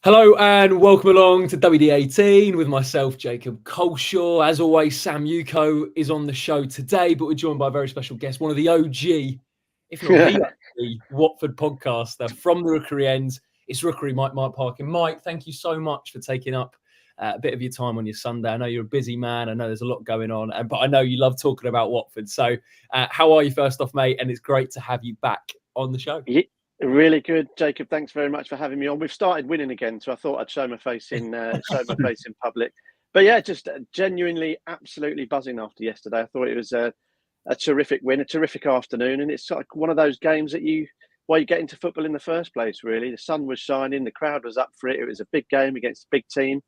Hello and welcome along to WD18 with myself, Jacob Culshaw. As always, Sam Ucko is on the show today, but we're joined by a very special guest, one of the OG, if not the Watford podcaster from the Rookery End. It's Rookery Mike Parkin. Mike, thank you so much for taking up a bit of your time on your Sunday. I know you're a busy man. I know there's a lot going on, but I know you love talking about Watford. So how are you first off, mate? And it's great to have you back on the show. Yeah. Really good, Jacob. Thanks very much for having me on. We've started winning again, so I thought I'd show my face in public. But yeah, just genuinely, absolutely buzzing after yesterday. I thought it was a terrific win, a terrific afternoon, and it's like one of those games that why you get into football in the first place. Really, the sun was shining, the crowd was up for it. It was a big game against a big team.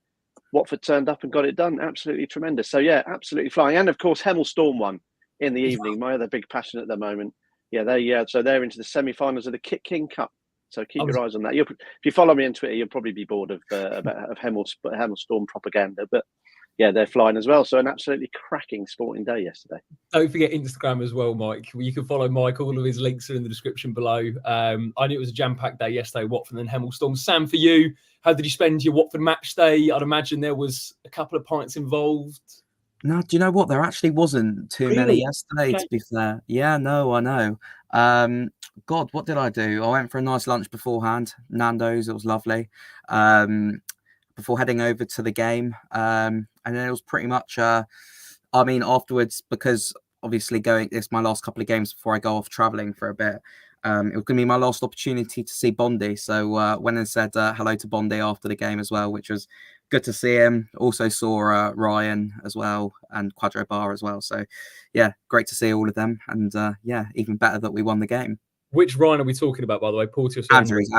Watford turned up and got it done. Absolutely tremendous. So yeah, absolutely flying. And of course, Hemel Storm won in the evening. My other big passion at the moment. Yeah, so they're into the semi-finals of the Kit King Cup. So keep your eyes on that. If you follow me on Twitter, you'll probably be bored of Hemel Storm propaganda. But yeah, they're flying as well. So an absolutely cracking sporting day yesterday. Don't forget Instagram as well, Mike. You can follow Mike. All of his links are in the description below. I knew it was a jam-packed day yesterday, Watford and Hemel Storm. Sam, for you, how did you spend your Watford match day? I'd imagine there was a couple of pints involved. No, do you know what? There actually wasn't too many yesterday, to be fair. Yeah, no, I know. God, what did I do? I went for a nice lunch beforehand. Nando's, it was lovely. Before heading over to the game. And then it was pretty much, afterwards, because obviously it's my last couple of games before I go off travelling for a bit. It was going to be my last opportunity to see Bondi. So went and said hello to Bondi after the game as well, which was good to see him. Also saw Ryan as well and Quadro Baah as well. So, yeah, great to see all of them. And, even better that we won the game. Which Ryan are we talking about, by the way? Porteous? Andrews.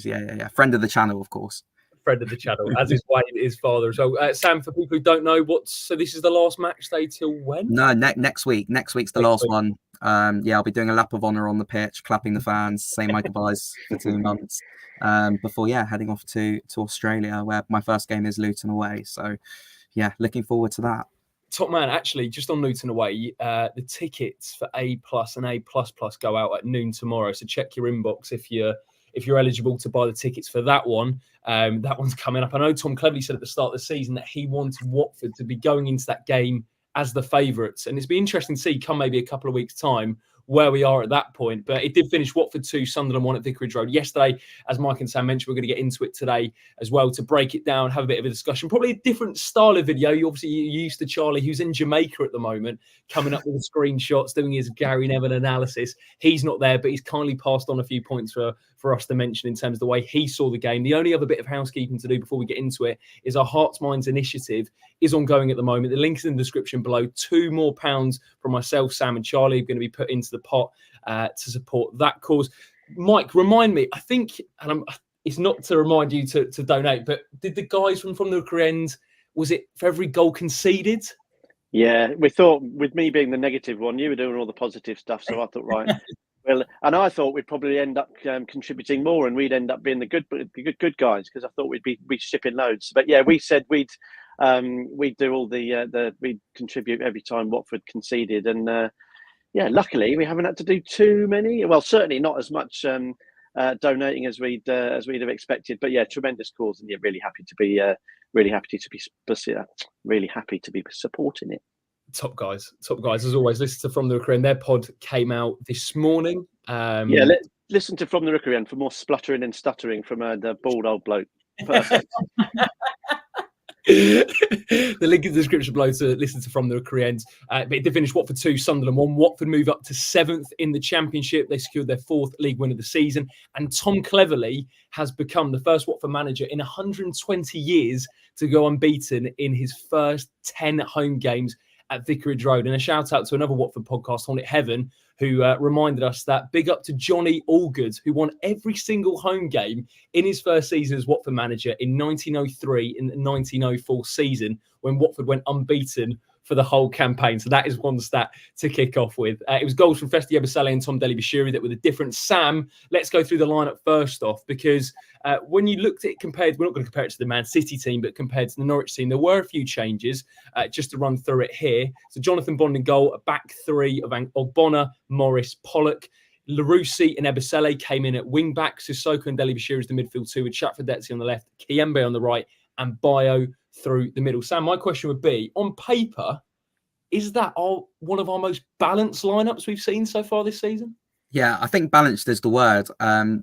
Yeah. Friend of the channel, of course. Friend of the channel, as is Wayne, his father as well. Sam, for people who don't know, so this is the last match day till when? No, next week. Next week's the last one. I'll be doing a lap of honour on the pitch, clapping the fans, saying my goodbyes for 2 months before heading off to Australia, where my first game is Luton away. So yeah, looking forward to that. Top man, actually, just on Luton away, the tickets for A+ and A++ go out at noon tomorrow. So check your inbox if you're eligible to buy the tickets for that one. That one's coming up. I know Tom Cleverley said at the start of the season that he wanted Watford to be going into that game as the favourites. And it's been interesting to see come maybe a couple of weeks' time where we are at that point. But it did finish Watford 2, Sunderland 1 at Vicarage Road yesterday. As Mike and Sam mentioned, we're going to get into it today as well to break it down, have a bit of a discussion. Probably a different style of video. You're used to Charlie, who's in Jamaica at the moment, coming up with the screenshots, doing his Gary Neville analysis. He's not there, but he's kindly passed on a few points for us to mention in terms of the way he saw the game. The only other bit of housekeeping to do before we get into it is our Hearts Minds initiative is ongoing at the moment. The link is in the description below. £2 more from myself, Sam and Charlie are going to be put into the pot to support that cause. Mike, remind me, I think, and it's not to remind you to donate, but did the guys from the Rookery End, was it for every goal conceded? Yeah, we thought with me being the negative one, you were doing all the positive stuff. So I thought, right. Well, and I thought we'd probably end up contributing more, and we'd end up being the good guys, because I thought we'd be shipping loads. But yeah, we said we'd do all we'd contribute every time Watford conceded, and luckily we haven't had to do too many. Well, certainly not as much donating as we'd have expected. But yeah, tremendous cause, and really happy to be supporting it. Top guys. As always, listen to From the Rookery End. Their pod came out this morning. Listen to From the Rookery End for more spluttering and stuttering from the bald old bloke. Perfect. The link in the description below to listen to From the Rookery End. But it did finish Watford 2, Sunderland 1. Watford move up to 7th in the Championship. They secured their 4th league win of the season. And Tom Cleverley has become the first Watford manager in 120 years to go unbeaten in his first 10 home games at Vicarage Road. And a shout out to another Watford podcast, Haunted Heaven, who reminded us that big up to Johnny Allgood, who won every single home game in his first season as Watford manager in 1903 and the 1904 season, when Watford went unbeaten for the whole campaign. So that is one stat to kick off with. It was goals from Festi Ebasale and Tom Deli-Bashiri that were the difference. Sam, let's go through the lineup first off, because when you looked at it compared, we're not going to compare it to the Man City team, but compared to the Norwich team, there were a few changes, just to run through it here. So Jonathan Bond in goal, a back three of Ogbonna, Morris, Pollock. Larouci and Ebisele came in at wing back. Sissoko and Deli Bashir as the midfield two, with Chakvetadze on the left, Kiembe on the right, and Baah through the middle. Sam, my question would be, on paper, is that one of our most balanced lineups we've seen so far this season? Yeah, I think balanced is the word.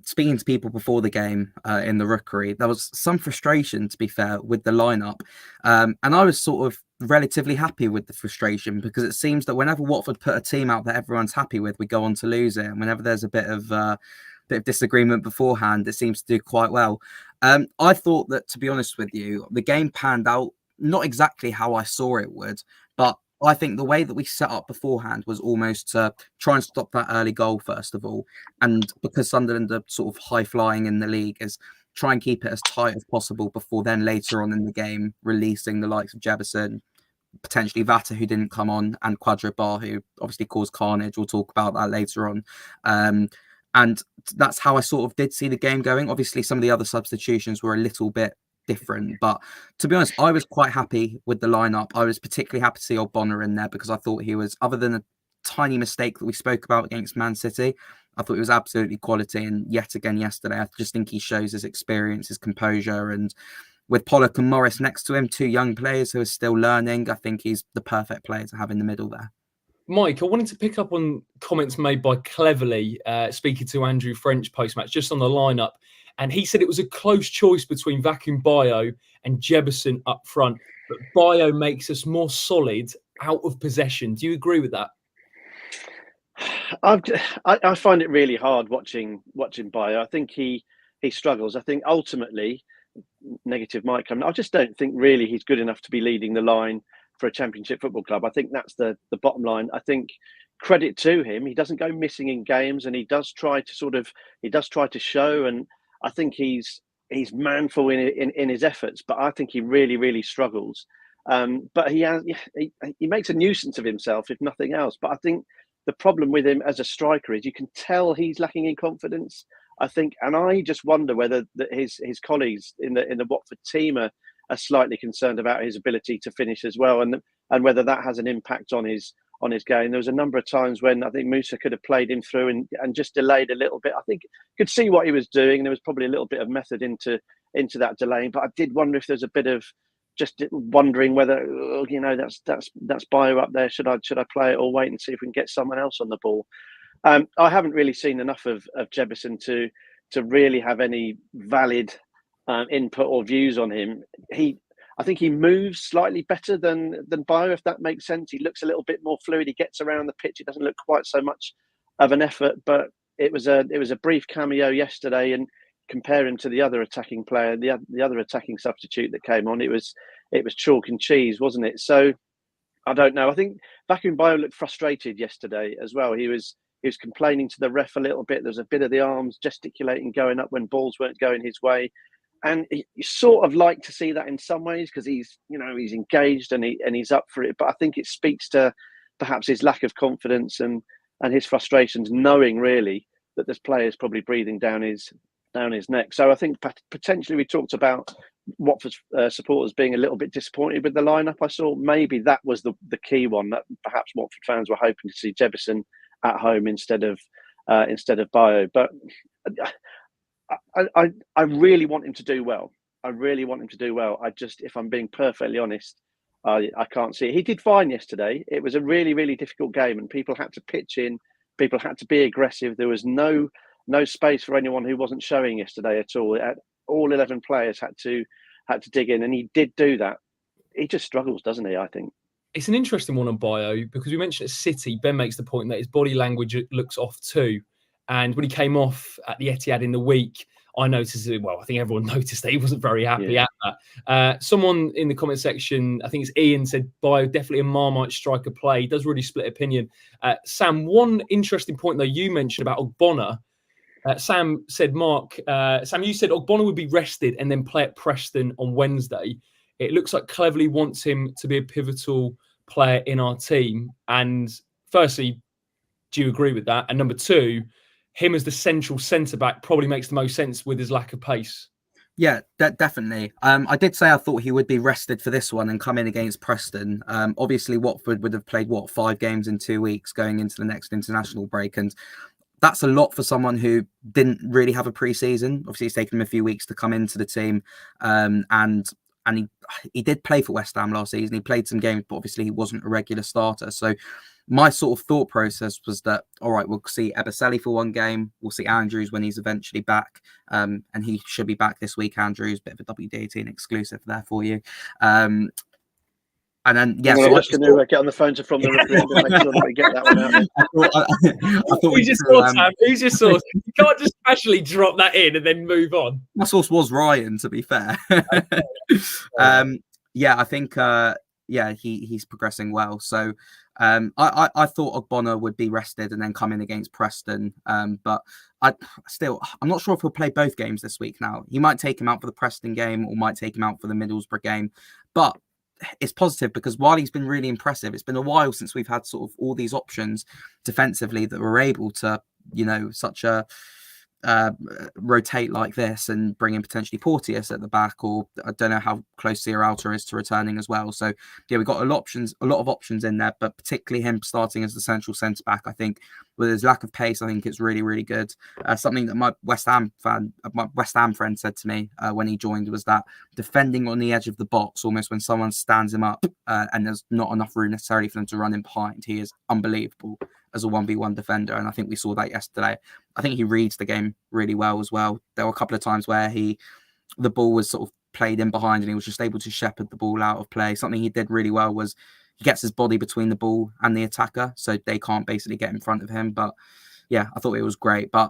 Speaking to people before the game in the Rookery, there was some frustration, to be fair, with the lineup. And I was sort of relatively happy with the frustration, because it seems that whenever Watford put a team out that everyone's happy with, we go on to lose it. And whenever there's a bit of disagreement beforehand, it seems to do quite well. I thought that, to be honest with you, the game panned out not exactly how I saw it would, but I think the way that we set up beforehand was almost to try and stop that early goal, first of all. And because Sunderland are sort of high-flying in the league, is try and keep it as tight as possible before then later on in the game releasing the likes of Jebison, potentially Vata, who didn't come on, and Baah, who obviously caused carnage. We'll talk about that later on. And that's how I sort of did see the game going. Obviously, some of the other substitutions were a little bit different, but to be honest, I was quite happy with the lineup. I was particularly happy to see Ogbonna in there, because I thought he was, other than a tiny mistake that we spoke about against Man City, I thought he was absolutely quality. And yet again yesterday, I just think he shows his experience, his composure, and with Pollock and Morris next to him, two young players who are still learning, I think he's the perfect player to have in the middle there. Mike, I wanted to pick up on comments made by Cleverly, speaking to Andrew French post-match, just on the lineup. And he said it was a close choice between Vacuum Baah and Jebison up front. But Baah makes us more solid out of possession. Do you agree with that? I find it really hard watching Baah. I think he struggles. I think ultimately, negative might come. I just don't think really he's good enough to be leading the line for a Championship football club. I think that's the bottom line. I think credit to him, he doesn't go missing in games, and he does try to show. And I think he's manful in his efforts, but I think he really struggles. But he makes a nuisance of himself, if nothing else. But I think the problem with him as a striker is you can tell he's lacking in confidence, I think, and I just wonder whether his colleagues in the Watford team are slightly concerned about his ability to finish as well, and whether that has an impact on his game. There was a number of times when I think Musa could have played him through and just delayed a little bit. I think could see what he was doing, and there was probably a little bit of method into that delaying. But I did wonder if there's a bit of just wondering whether that's Baah up there. Should I play it or wait and see if we can get someone else on the ball? I haven't really seen enough of Jebison to really have any valid input or views on him. I think he moves slightly better than Baah, if that makes sense. He looks a little bit more fluid. He gets around the pitch. It doesn't look quite so much of an effort, but it was a brief cameo yesterday. And compare him to the other attacking player, the other attacking substitute that came on, it was chalk and cheese, wasn't it? So I don't know. I think Vacuum Baah looked frustrated yesterday as well. He was complaining to the ref a little bit. There was a bit of the arms gesticulating going up when balls weren't going his way. And you sort of like to see that in some ways, because he's engaged and he's up for it. But I think it speaks to perhaps his lack of confidence and his frustrations, knowing really that there's players probably breathing down his neck. So I think potentially we talked about Watford supporters being a little bit disappointed with the lineup. I saw maybe that was the key one, that perhaps Watford fans were hoping to see Jebison at home instead of Baah. But I really want him to do well. I just, if I'm being perfectly honest, I can't see it. He did fine yesterday. It was a really, really difficult game, and people had to pitch in. People had to be aggressive. There was no space for anyone who wasn't showing yesterday at all. All 11 players had to dig in, and he did do that. He just struggles, doesn't he? I think. It's an interesting one on Baah, because we mentioned at City, Ben makes the point that his body language looks off too. And when he came off at the Etihad in the week, I noticed it. Well, I think everyone noticed that he wasn't very happy at that. Someone in the comment section, I think it's Ian, said Baah definitely a Marmite striker play. He does really split opinion. Sam, one interesting point though you mentioned about Ogbonna. Sam said, Sam, you said Ogbonna would be rested and then play at Preston on Wednesday. It looks like Cleverly wants him to be a pivotal player in our team. And firstly, do you agree with that? And number two, him as the central centre-back probably makes the most sense with his lack of pace. Yeah, definitely. I did say I thought he would be rested for this one and come in against Preston. Obviously, Watford would have played, 5 games in 2 weeks going into the next international break. And that's a lot for someone who didn't really have a pre-season. Obviously, it's taken him a few weeks to come into the team, and he did play for West Ham last season. He played some games, but obviously he wasn't a regular starter. So my sort of thought process was that, all right, we'll see Eberseli for one game. We'll see Andrews when he's eventually back, and he should be back this week. Andrews, bit of a WD18 exclusive there for you. And then, yeah, so I'm just going to get on the phone to From the Recruitment and make sure that we get that one out there. Who's your source, Sam? Who's your source? You can't just casually drop that in and then move on. My source was Ryan, to be fair. Yeah, I think, he's progressing well. So I thought Ogbonna would be rested and then come in against Preston. But I'm not sure if he'll play both games this week now. He might take him out for the Preston game or might take him out for the Middlesbrough game. But it's positive because while he's been really impressive, it's been a while since we've had sort of all these options defensively that were able to, such a rotate like this and bring in potentially Porteous at the back, or I don't know how close Sierralta is to returning as well. So yeah, we've got a lot of options in there, but particularly him starting as the central centre back, I think with his lack of pace, I think it's really, really good. Something that my West Ham friend said to me when he joined was that defending on the edge of the box, almost when someone stands him up and there's not enough room necessarily for them to run in behind, he is unbelievable as a 1v1 defender, and I think we saw that yesterday. I think he reads the game really well as well. There were a couple of times where the ball was sort of played in behind and he was just able to shepherd the ball out of play. Something he did really well was he gets his body between the ball and the attacker, so they can't basically get in front of him. But yeah, I thought it was great. But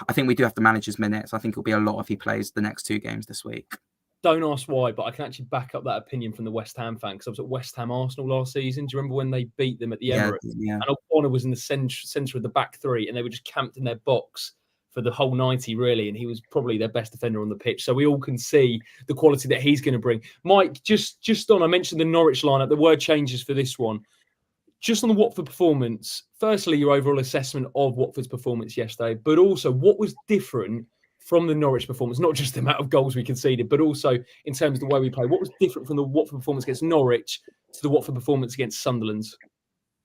I think we do have to manage his minutes. I think it'll be a lot if he plays the next 2 games this week. Don't ask why, but I can actually back up that opinion from the West Ham fan, because I was at West Ham Arsenal last season. Do you remember when they beat them at the Emirates? Yeah. And Ogbonna was in the centre of the back 3, and they were just camped in their box for the whole 90, really. And he was probably their best defender on the pitch. So we all can see the quality that he's going to bring. Mike, just on, I mentioned the Norwich lineup. The word changes for this one. Just on the Watford performance, firstly, your overall assessment of Watford's performance yesterday, but also what was different from the Norwich performance, not just the amount of goals we conceded, but also in terms of the way we play. What was different from the Watford performance against Norwich to the Watford performance against Sunderland?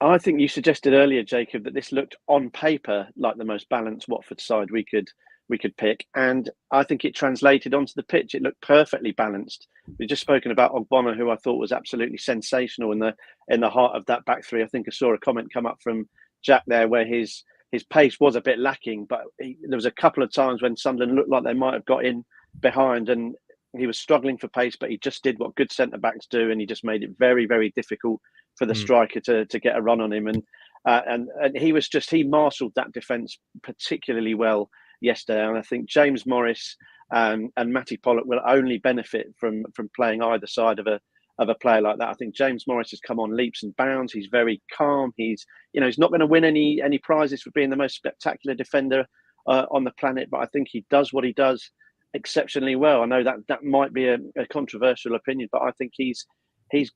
I think you suggested earlier, Jacob, that this looked on paper like the most balanced Watford side we could pick, and I think it translated onto the pitch. It looked perfectly balanced. We've just spoken about Ogbonna, who I thought was absolutely sensational in the heart of that back 3. I think I saw a comment come up from Jack there where his pace was a bit lacking, but there was a couple of times when Sunderland looked like they might have got in behind and he was struggling for pace, but he just did what good centre-backs do, and he just made it very, very difficult for the striker to get a run on him. And he marshalled that defence particularly well yesterday. And I think James Morris and Matty Pollock will only benefit from playing either side of a player like that. I think James Morris has come on leaps and bounds. He's very calm. He's not going to win any prizes for being the most spectacular defender on the planet, but I think he does what he does exceptionally well. I know that might be a controversial opinion, but I think he's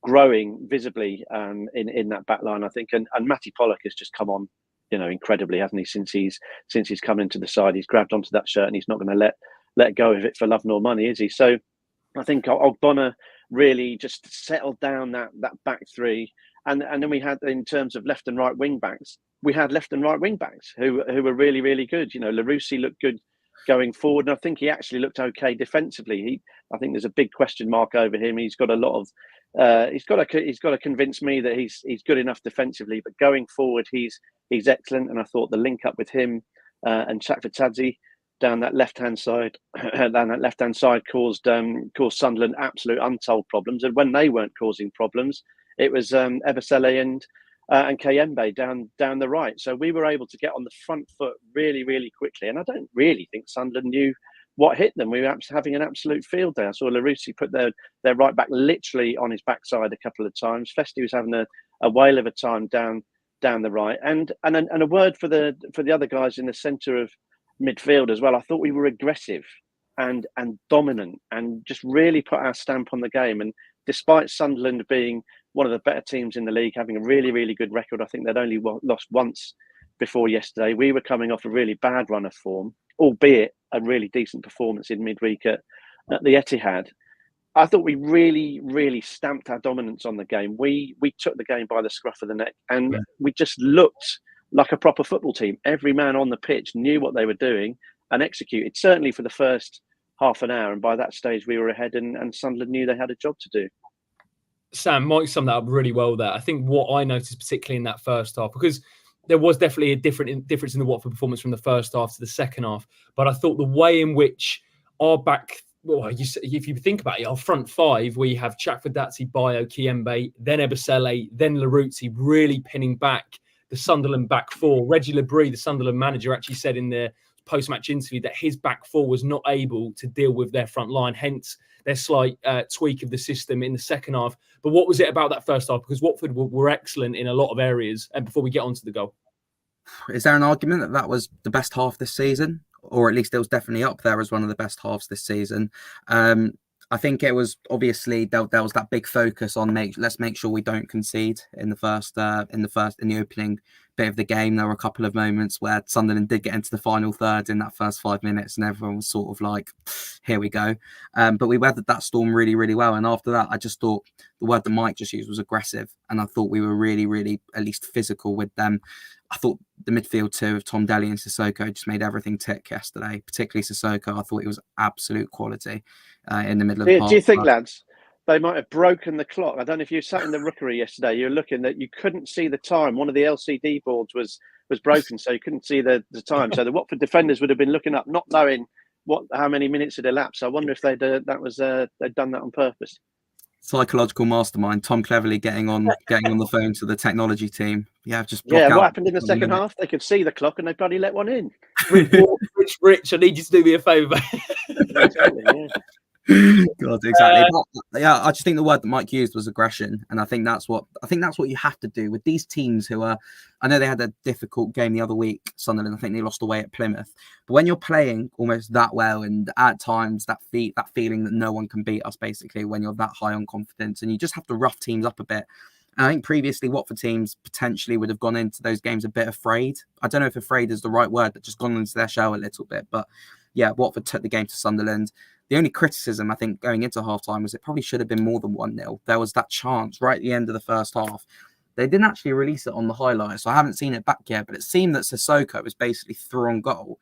growing visibly in that back line, I think. And Matty Pollock has just come on, incredibly, hasn't he? Since he's come into the side, he's grabbed onto that shirt and he's not going to let go of it for love nor money, is he? So I think Ogbonna really just settled down that back 3, and then we had, in terms of left and right wing backs, we had left and right wing backs who were really, really good. Larousse looked good going forward, and I think he actually looked okay defensively. I think there's a big question mark over him. He's got a lot of he's got to convince me that he's good enough defensively, but going forward he's excellent. And I thought the link up with him and Chakvetadze down that left hand side caused Sunderland absolute untold problems. And when they weren't causing problems, it was Eberseli and Kayembe down the right. So we were able to get on the front foot really, really quickly. And I don't really think Sunderland knew what hit them. We were having an absolute field day. I saw Larousse put their right back literally on his backside a couple of times. Festi was having a whale of a time down the right. And a word for the other guys in the centre of midfield as well. I thought we were aggressive and dominant and just really put our stamp on the game. And despite Sunderland being one of the better teams in the league, having a really, really good record, I think they'd only lost once before yesterday. We were coming off a really bad run of form, albeit a really decent performance in midweek at the Etihad. I thought we really, really stamped our dominance on the game. We took the game by the scruff of the neck, and we just looked like a proper football team. Every man on the pitch knew what they were doing and executed, certainly for the first half an hour. And by that stage, we were ahead, and Sunderland knew they had a job to do. Sam, Mike summed that up really well there. I think what I noticed, particularly in that first half, because there was definitely a difference in the Watford performance from the first half to the second half, but I thought the way in which our back, well, if you think about it, our front five, we have Chakvetadze, Baah, Kiembe, then Ebosele, then Laruzzi, really pinning back the Sunderland back four. Reggie Labrie, the Sunderland manager, actually said in the post-match interview that his back four was not able to deal with their front line, hence their slight tweak of the system in the second half. But what was it about that first half? Because Watford were excellent in a lot of areas. And before we get on to the goal, is there an argument that that was the best half this season? Or at least it was definitely up there as one of the best halves this season. I think it was obviously there was that big focus on let's make sure we don't concede in the opening bit of the game. There were a couple of moments where Sunderland did get into the final third in that first 5 minutes, and everyone was sort of like, "Here we go." But we weathered that storm really, really well. And after that, I just thought the word that Mike just used was aggressive, and I thought we were really, really at least physical with them. I thought the midfield two of Tom Daly and Sissoko just made everything tick yesterday, particularly Sissoko. I thought it was absolute quality in the middle of the park. Do you think, lads, they might have broken the clock? I don't know if you sat in the rookery yesterday. You were looking that you couldn't see the time. One of the LCD boards was broken, so you couldn't see the time. So the Watford defenders would have been looking up, not knowing how many minutes had elapsed. I wonder if they'd done that on purpose. Psychological mastermind Tom Cleverley getting on the phone to the technology team. What happened in the second half? They could see the clock and they bloody let one in. Rich, I need you to do me a favour. Exactly, yeah. God, exactly. I just think the word that Mike used was aggression, and I think that's what you have to do with these teams who are. I know they had a difficult game the other week, Sunderland. I think they lost away at Plymouth. But when you're playing almost that well, and at times that feeling that no one can beat us, basically, when you're that high on confidence, and you just have to rough teams up a bit. And I think previously Watford teams potentially would have gone into those games a bit afraid. I don't know if afraid is the right word, but just gone into their shell a little bit. But yeah, Watford took the game to Sunderland. The only criticism, I think, going into halftime was it probably should have been more than 1-0. There was that chance right at the end of the first half. They didn't actually release it on the highlights, so I haven't seen it back yet, but it seemed that Sissoko was basically through on goal.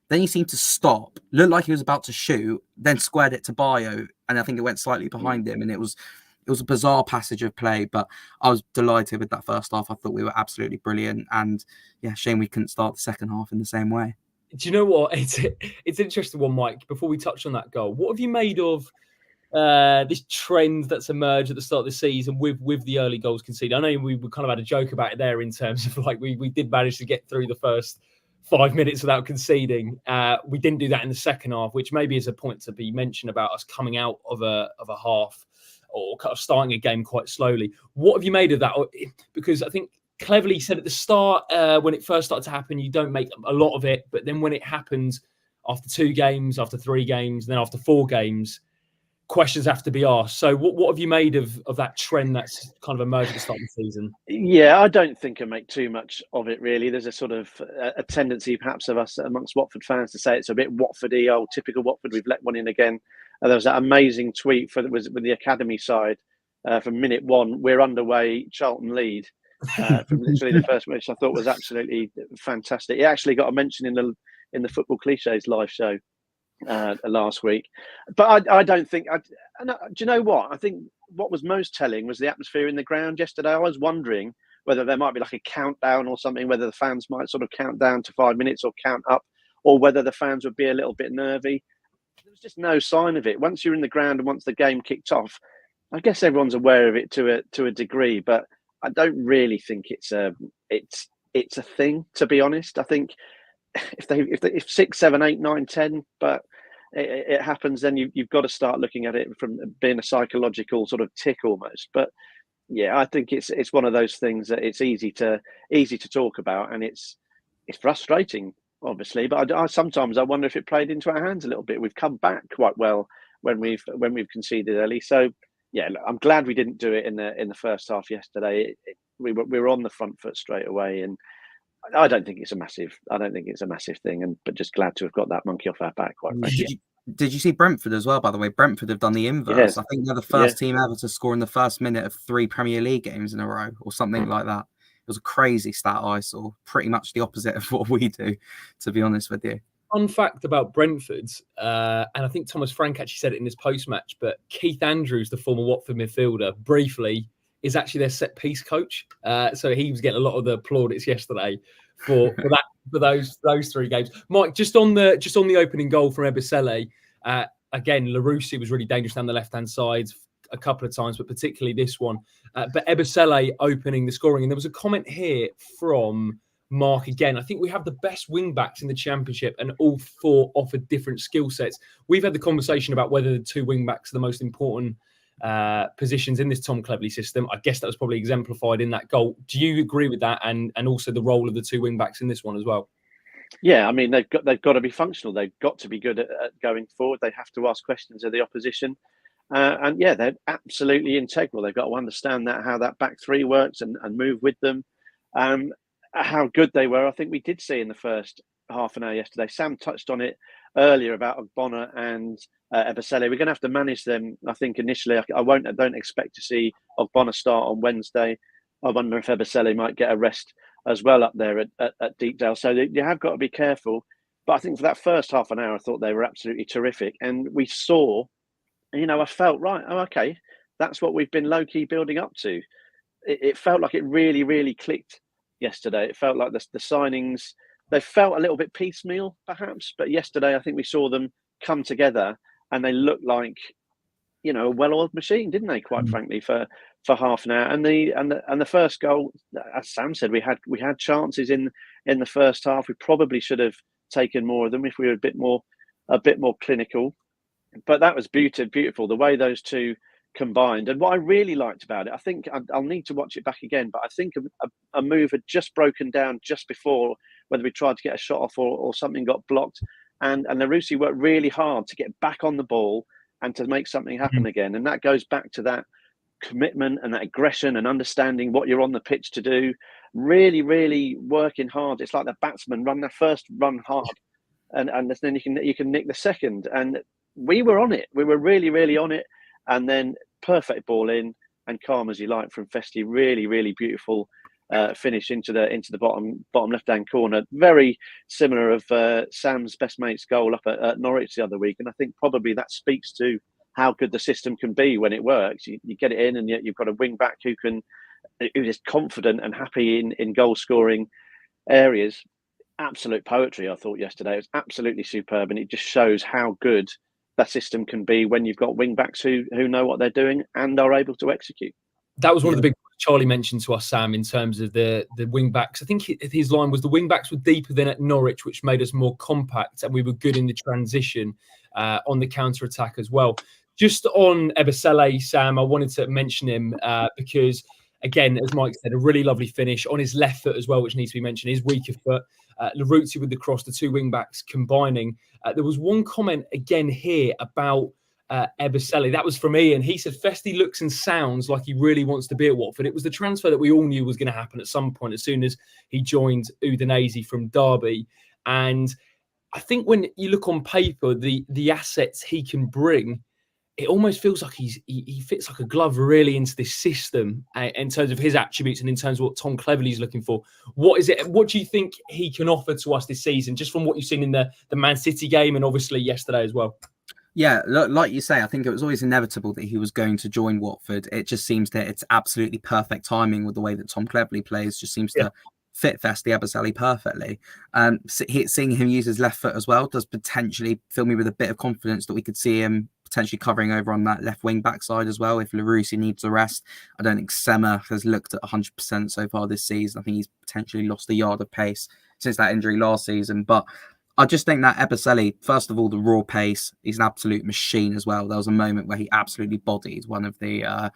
Then he seemed to stop, looked like he was about to shoot, then squared it to Baah, and I think it went slightly behind him, and it was a bizarre passage of play, but I was delighted with that first half. I thought we were absolutely brilliant, and yeah, shame we couldn't start the second half in the same way. Do you know what? It's an interesting one, Mike. Before we touch on that goal, what have you made of this trend that's emerged at the start of the season with the early goals conceded? I know we kind of had a joke about it there in terms of like we did manage to get through the first 5 minutes without conceding. We didn't do that in the second half, which maybe is a point to be mentioned about us coming out of a half or kind of starting a game quite slowly. What have you made of that? Because I think Cleverly said at the start, when it first started to happen, you don't make a lot of it. But then when it happens after 2 games, after 3 games, then after 4 games, questions have to be asked. So what have you made of that trend that's kind of emerged at the start of the season? Yeah, I don't think I make too much of it, really. There's a sort of a tendency perhaps of us amongst Watford fans to say it's a bit Watfordy, typical Watford, we've let one in again. There was that amazing tweet with the academy side from minute 1, we're underway, Charlton lead. From literally the first, which I thought was absolutely fantastic. It actually got a mention in the Football Cliches live show last week. But I don't think. Do you know what? I think what was most telling was the atmosphere in the ground yesterday. I was wondering whether there might be like a countdown or something, whether the fans might sort of count down to 5 minutes or count up, or whether the fans would be a little bit nervy. There was just no sign of it. Once you're in the ground and once the game kicked off, I guess everyone's aware of it to a degree, but I don't really think it's a thing, to be honest. I think if 6, 7, 8, 9, 10, but it happens, then you've got to start looking at it from being a psychological sort of tick almost. But yeah, I think it's one of those things that it's easy to talk about, and it's frustrating, obviously. But I sometimes wonder if it played into our hands a little bit. We've come back quite well when we've conceded early, so. Yeah, I'm glad we didn't do it in the first half yesterday. We were on the front foot straight away, and I don't think it's a massive thing. But just glad to have got that monkey off our back. Quite frankly. Did you see Brentford as well? By the way, Brentford have done the inverse. Yes. I think they're the first team ever to score in the first minute of 3 Premier League games in a row, or something like that. was a crazy stat I saw, pretty much the opposite of what we do, to be honest with you. Fun fact about Brentford, and I think Thomas Frank actually said it in his post-match, but Keith Andrews, the former Watford midfielder, briefly is actually their set-piece coach. So he was getting a lot of the plaudits yesterday for those 3 games. Mike, just on the opening goal from Ebisele, again, Larousse was really dangerous down the left-hand side a couple of times, but particularly this one. But Ebisele opening the scoring, and there was a comment here from Mark again. I think we have the best wing backs in the Championship, and all 4 offer different skill sets. We've had the conversation about whether the 2 wing backs are the most important positions in this Tom Cleverley system. I guess that was probably exemplified in that goal. Do you agree with that, and also the role of the 2 wing backs in this one as well? Yeah, I mean they've got to be functional. They've got to be good at going forward. They have to ask questions of the opposition, and yeah, they're absolutely integral. They've got to understand how that back 3 works and move with them. How good they were, I think we did see in the first half an hour yesterday. Sam touched on it earlier about Ogbonna and Ebisele. We're going to have to manage them, I think, initially. I don't expect to see Ogbonna start on Wednesday. I wonder if Ebisele might get a rest as well up there at Deepdale. So you have got to be careful. But I think for that first half an hour, I thought they were absolutely terrific. And we saw, I felt, right, okay, that's what we've been low-key building up to. It felt like it really, really clicked yesterday. It felt like the signings, they felt a little bit piecemeal, perhaps. But yesterday, I think we saw them come together and they looked like, a well-oiled machine, didn't they? Quite frankly, for half an hour. And the first goal, as Sam said, we had chances in the first half. We probably should have taken more of them if we were a bit more clinical. But that was beautiful the way those 2 combined. And what I really liked about it, I think I'll need to watch it back again, but I think a move had just broken down just before, whether we tried to get a shot off or something got blocked, and Larousse worked really hard to get back on the ball and to make something happen again. And that goes back to that commitment and that aggression and understanding what you're on the pitch to do, really, really working hard. It's like the batsman run their first run hard and then you can nick the second. And we were on it. We were really, really on it. And then perfect ball in and calm as you like from Festi. Really, really beautiful finish into the bottom left-hand corner. Very similar of Sam's best mate's goal up at Norwich the other week. And I think probably that speaks to how good the system can be when it works. You get it in, and yet you've got a wing back who is confident and happy in goal scoring areas. Absolute poetry, I thought yesterday. It was absolutely superb, and it just shows how good that system can be when you've got wing backs who know what they're doing and are able to execute. That was one of the big Charlie mentioned to us, Sam, in terms of the wing backs. I think his line was the wing backs were deeper than at Norwich, which made us more compact, and we were good in the transition on the counter attack as well. Just on Ebisele, Sam, I wanted to mention him because, again, as Mike said, a really lovely finish on his left foot as well, which needs to be mentioned. His weaker foot, Larousse with the cross, the 2 wing backs combining. There was one comment again here about Ebisele. That was from Ian. He said Festi looks and sounds like he really wants to be at Watford. It was the transfer that we all knew was going to happen at some point as soon as he joined Udinese from Derby. And I think when you look on paper, the assets he can bring, it almost feels like he fits like a glove really into this system in terms of his attributes and in terms of what Tom Cleverley's looking for. What do you think he can offer to us this season, just from what you've seen in the Man City game and obviously yesterday as well? Yeah, like you say, I think it was always inevitable that he was going to join Watford. It just seems that it's absolutely perfect timing with the way that Tom Cleverley plays. Just seems to fit Festi Ebisele perfectly. Seeing him use his left foot as well does potentially fill me with a bit of confidence that we could see him potentially covering over on that left wing back side as well if Larousse needs a rest. I don't think Sema has looked at 100% so far this season. I think he's potentially lost a yard of pace since that injury last season. But I just think that Ebisele, first of all, the raw pace, he's an absolute machine as well. There was a moment where he absolutely bodied one of the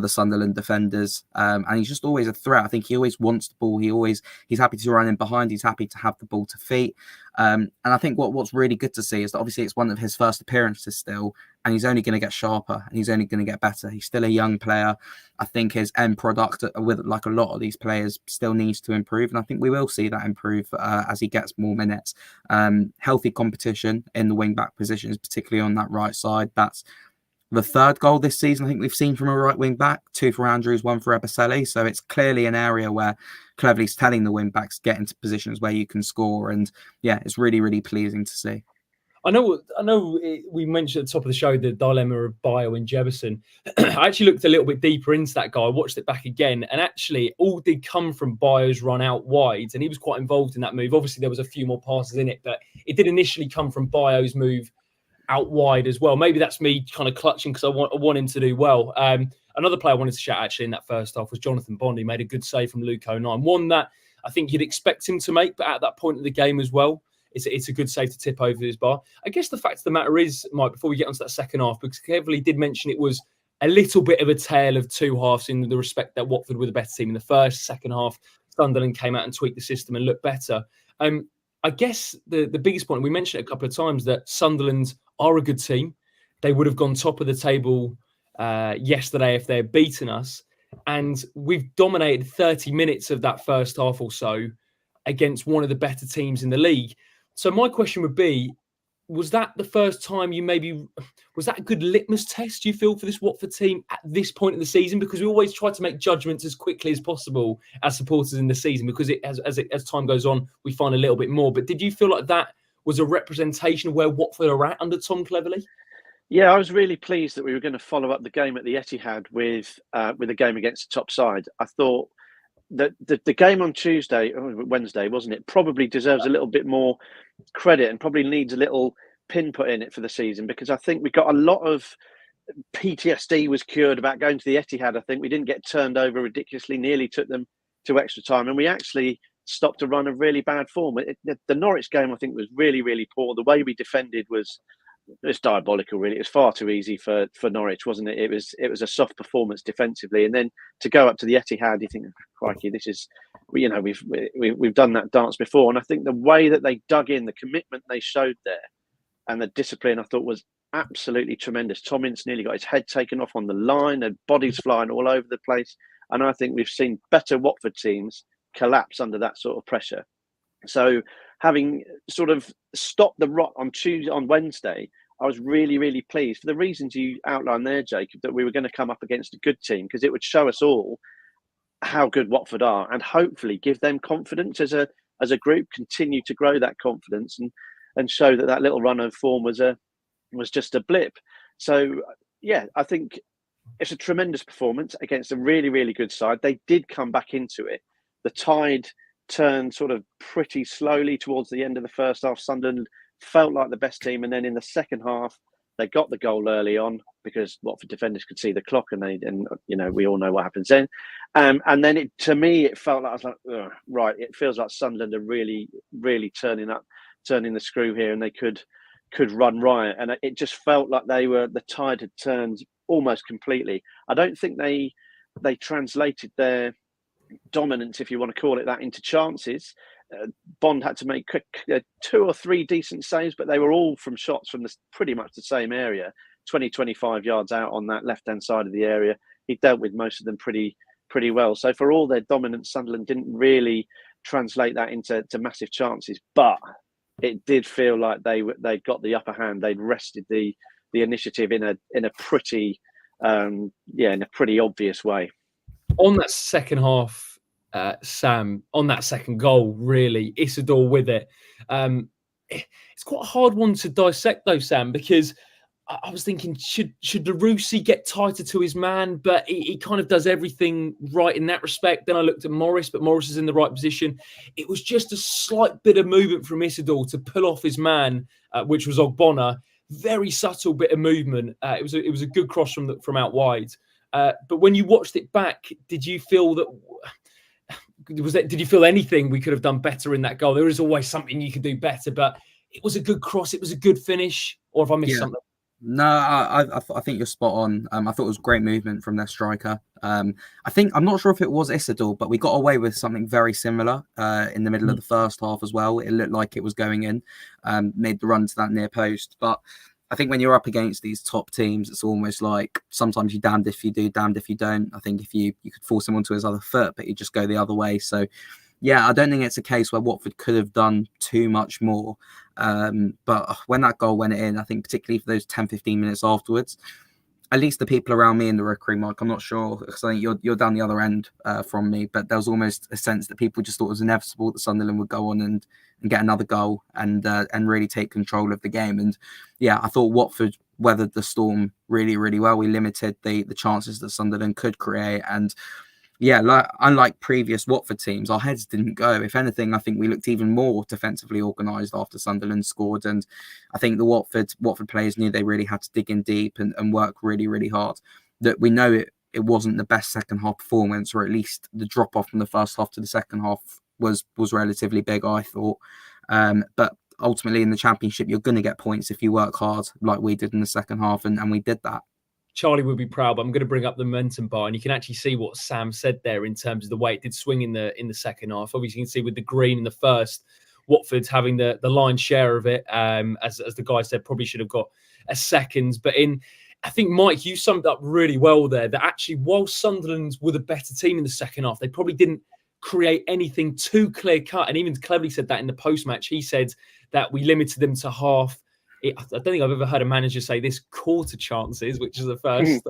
Sunderland defenders, and he's just always a threat. I think he always wants the ball. He's happy to run in behind. He's happy to have the ball to feet. And I think what's really good to see is that obviously it's one of his first appearances still, and he's only going to get sharper and he's only going to get better. He's still a young player. I think his end product, with like a lot of these players, still needs to improve, and I think we will see that improve as he gets more minutes. Healthy competition in the wing back positions, particularly on that right side. That's the third goal this season I think we've seen from a right wing back, 2 for Andrews, 1 for Eberseli. So it's clearly an area where Cleverley's telling the wing backs get into positions where you can score, and yeah, it's really, really pleasing to see. I know. We mentioned at the top of the show the dilemma of Baah and Jefferson. I actually looked a little bit deeper into that guy. I watched it back again, and actually, all did come from Baah's run out wide, and he was quite involved in that move. Obviously, there was a few more passes in it, but it did initially come from Baah's move out wide as well. Maybe that's me kind of clutching because I want him to do well. Another player I wanted to shout actually in that first half was Jonathan Bond. He made a good save from Ucko 9, one that I think you'd expect him to make, but at that point of the game as well, it's a good save to tip over his bar. I guess the fact of the matter is, Mike, before we get onto that second half, because Cleverley did mention it was a little bit of a tale of two halves in the respect that Watford were the better team in the first. Second half, Sunderland came out and tweaked the system and looked better. I guess the biggest point, we mentioned it a couple of times, that Sunderland are a good team. They would have gone top of the table yesterday if they had beaten us. And we've dominated 30 minutes of that first half or so against one of the better teams in the league. So my question would be, was that the first time was that a good litmus test, you feel, for this Watford team at this point in the season? Because we always try to make judgments as quickly as possible as supporters in the season, because as time goes on, we find a little bit more. But did you feel like that was a representation of where Watford are at under Tom Cleverley? Yeah, I was really pleased that we were going to follow up the game at the Etihad with a game against the top side. I thought that the game on Wednesday, wasn't it, probably deserves a little bit more credit and probably needs a little pin put in it for the season, because I think we got a lot of PTSD was cured about going to the Etihad. I think we didn't get turned over ridiculously, nearly took them to extra time, and we actually stopped a run of really bad form. The Norwich game, I think, was really, really poor. The way we defended was diabolical, really. It was far too easy for Norwich, wasn't it? It was a soft performance defensively, and then to go up to the Etihad, you think, crikey, this is, we've done that dance before. And I think the way that they dug in, the commitment they showed there, and the discipline, I thought was absolutely tremendous. Tom Ince nearly got his head taken off on the line, and bodies flying all over the place. And I think we've seen better Watford teams collapse under that sort of pressure. So having sort of stopped the rot on Wednesday, I was really, really pleased for the reasons you outlined there, Jacob, that we were going to come up against a good team, because it would show us all how good Watford are and hopefully give them confidence as a group, continue to grow that confidence and show that little run of form was just a blip. So, yeah, I think it's a tremendous performance against a really, really good side. They did come back into it. The tide turned sort of pretty slowly towards the end of the first half. Sunderland felt like the best team, and then in the second half they got the goal early on because Watford defenders could see the clock, and we all know what happens then. And then to me it felt like, I was like, right, it feels like Sunderland are really, really turning the screw here, and they could run riot. And it just felt like the tide had turned almost completely. I don't think they translated their dominance, if you want to call it that, into chances. Bond had to make 2 or 3 decent saves, but they were all from shots from pretty much the same area, 20-25 yards out on that left-hand side of the area. He dealt with most of them pretty well. So for all their dominance, Sunderland didn't really translate that into massive chances, but it did feel like they'd got the upper hand. They'd wrested the initiative in a pretty obvious way. On that second half, Sam, on that second goal, really, Isidore with it. It's quite a hard one to dissect, though, Sam, because I was thinking, should Larousse get tighter to his man? But he kind of does everything right in that respect. Then I looked at Morris, but Morris is in the right position. It was just a slight bit of movement from Isidore to pull off his man, which was Ogbonna. Very subtle bit of movement. It was a good cross from out wide. But when you watched it back, did you feel that? Did you feel anything we could have done better in that goal? There is always something you could do better, but it was a good cross. It was a good finish. Or have I missed something? No, I think you're spot on. I thought it was great movement from their striker. I'm not sure if it was Isidore, but we got away with something very similar in the middle of the first half as well. It looked like it was going in, made the run to that near post. But I think when you're up against these top teams, it's almost like sometimes you're damned if you do, damned if you don't. I think if you could force him onto his other foot, but you just go the other way. So, yeah, I don't think it's a case where Watford could have done too much more. But when that goal went in, I think particularly for those 10, 15 minutes afterwards, at least the people around me in the recruitment, Mark, I'm not sure, because I think you're down the other end from me, but there was almost a sense that people just thought it was inevitable that Sunderland would go on and get another goal and really take control of the game. And yeah, I thought Watford weathered the storm really, really well. We limited the chances that Sunderland could create. And yeah, unlike previous Watford teams, our heads didn't go. If anything, I think we looked even more defensively organised after Sunderland scored. And I think the Watford players knew they really had to dig in deep and work really, really hard. That we know it wasn't the best second half performance, or at least the drop off from the first half to the second half was relatively big, I thought. But ultimately in the Championship, you're going to get points if you work hard like we did in the second half. And we did that. Charlie would be proud, but I'm going to bring up the momentum bar, and you can actually see what Sam said there in terms of the way it did swing in the second half. Obviously, you can see with the green in the first, Watford's having the lion's share of it. As the guy said, probably should have got a second. But I think, Mike, you summed up really well there that actually, while Sunderland were the better team in the second half, they probably didn't create anything too clear cut. And even Cleverly said that in the post match. He said that we limited them to half. I don't think I've ever heard a manager say this, quarter chances, which is the first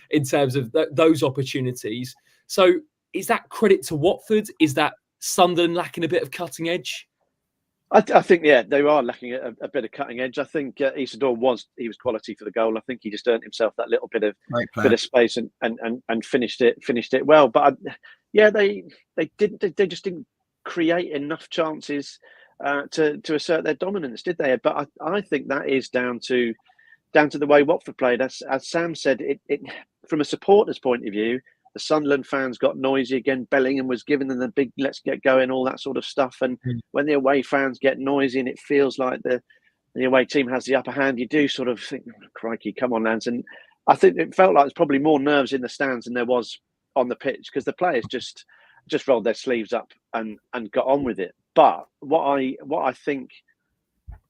in terms of those opportunities. So is that credit to Watford? Is that Sunderland lacking a bit of cutting edge? I think, yeah, they are lacking a bit of cutting edge. I think Isidore was quality for the goal. I think he just earned himself that little bit of space and finished it well. But they just didn't create enough chances to assert their dominance, did they? But I think that is down to the way Watford played. As Sam said, it from a supporter's point of view, the Sunderland fans got noisy again. Bellingham was giving them the big "let's get going," all that sort of stuff. And when the away fans get noisy and it feels like the away team has the upper hand, you do sort of think, "Crikey, come on, lads!" And I think it felt like there's probably more nerves in the stands than there was on the pitch, because the players just rolled their sleeves up and got on with it. But what I think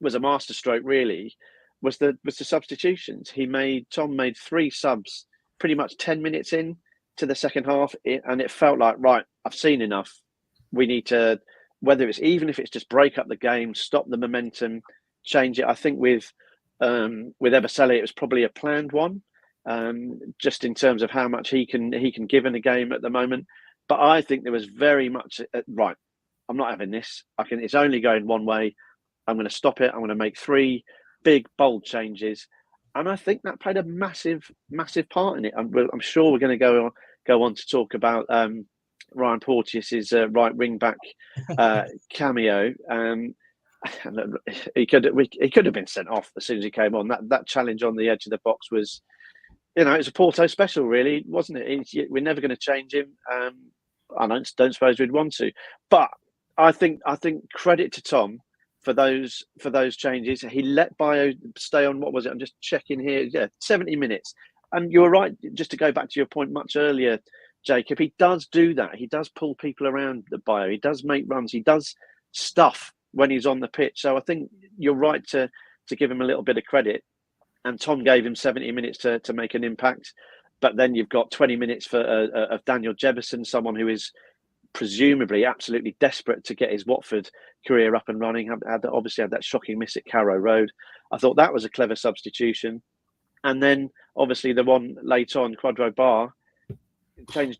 was a masterstroke really was the substitutions. Tom made 3 subs pretty much 10 minutes in to the second half, and it felt like, right, I've seen enough. We need to, even if it's just break up the game, stop the momentum, change it. I think with Ebersele, it was probably a planned one, just in terms of how much he can give in a game at the moment. But I think there was very much right. I'm not having this. It's only going one way. I'm going to stop it. I'm going to make 3 big, bold changes, and I think that played a massive, massive part in it. I'm sure we're going to go on to talk about Ryan Porteous's right wing back cameo. He could have been sent off as soon as he came on. That challenge on the edge of the box was, it's a Porto special, really, wasn't it? We're never going to change him. I don't suppose we'd want to, but I think credit to Tom for those changes. He let Baah stay on. What was it? I'm just checking here. Yeah, 70 minutes. And you're right. Just to go back to your point much earlier, Jacob, he does do that. He does pull people around the Baah. He does make runs. He does stuff when he's on the pitch. So I think you're right to give him a little bit of credit. And Tom gave him 70 minutes to make an impact. But then you've got 20 minutes of Daniel Jebison, someone who is presumably absolutely desperate to get his Watford career up and running. Obviously had that shocking miss at Carrow Road. I thought that was a clever substitution. And then obviously the one late on, Quadro Baah,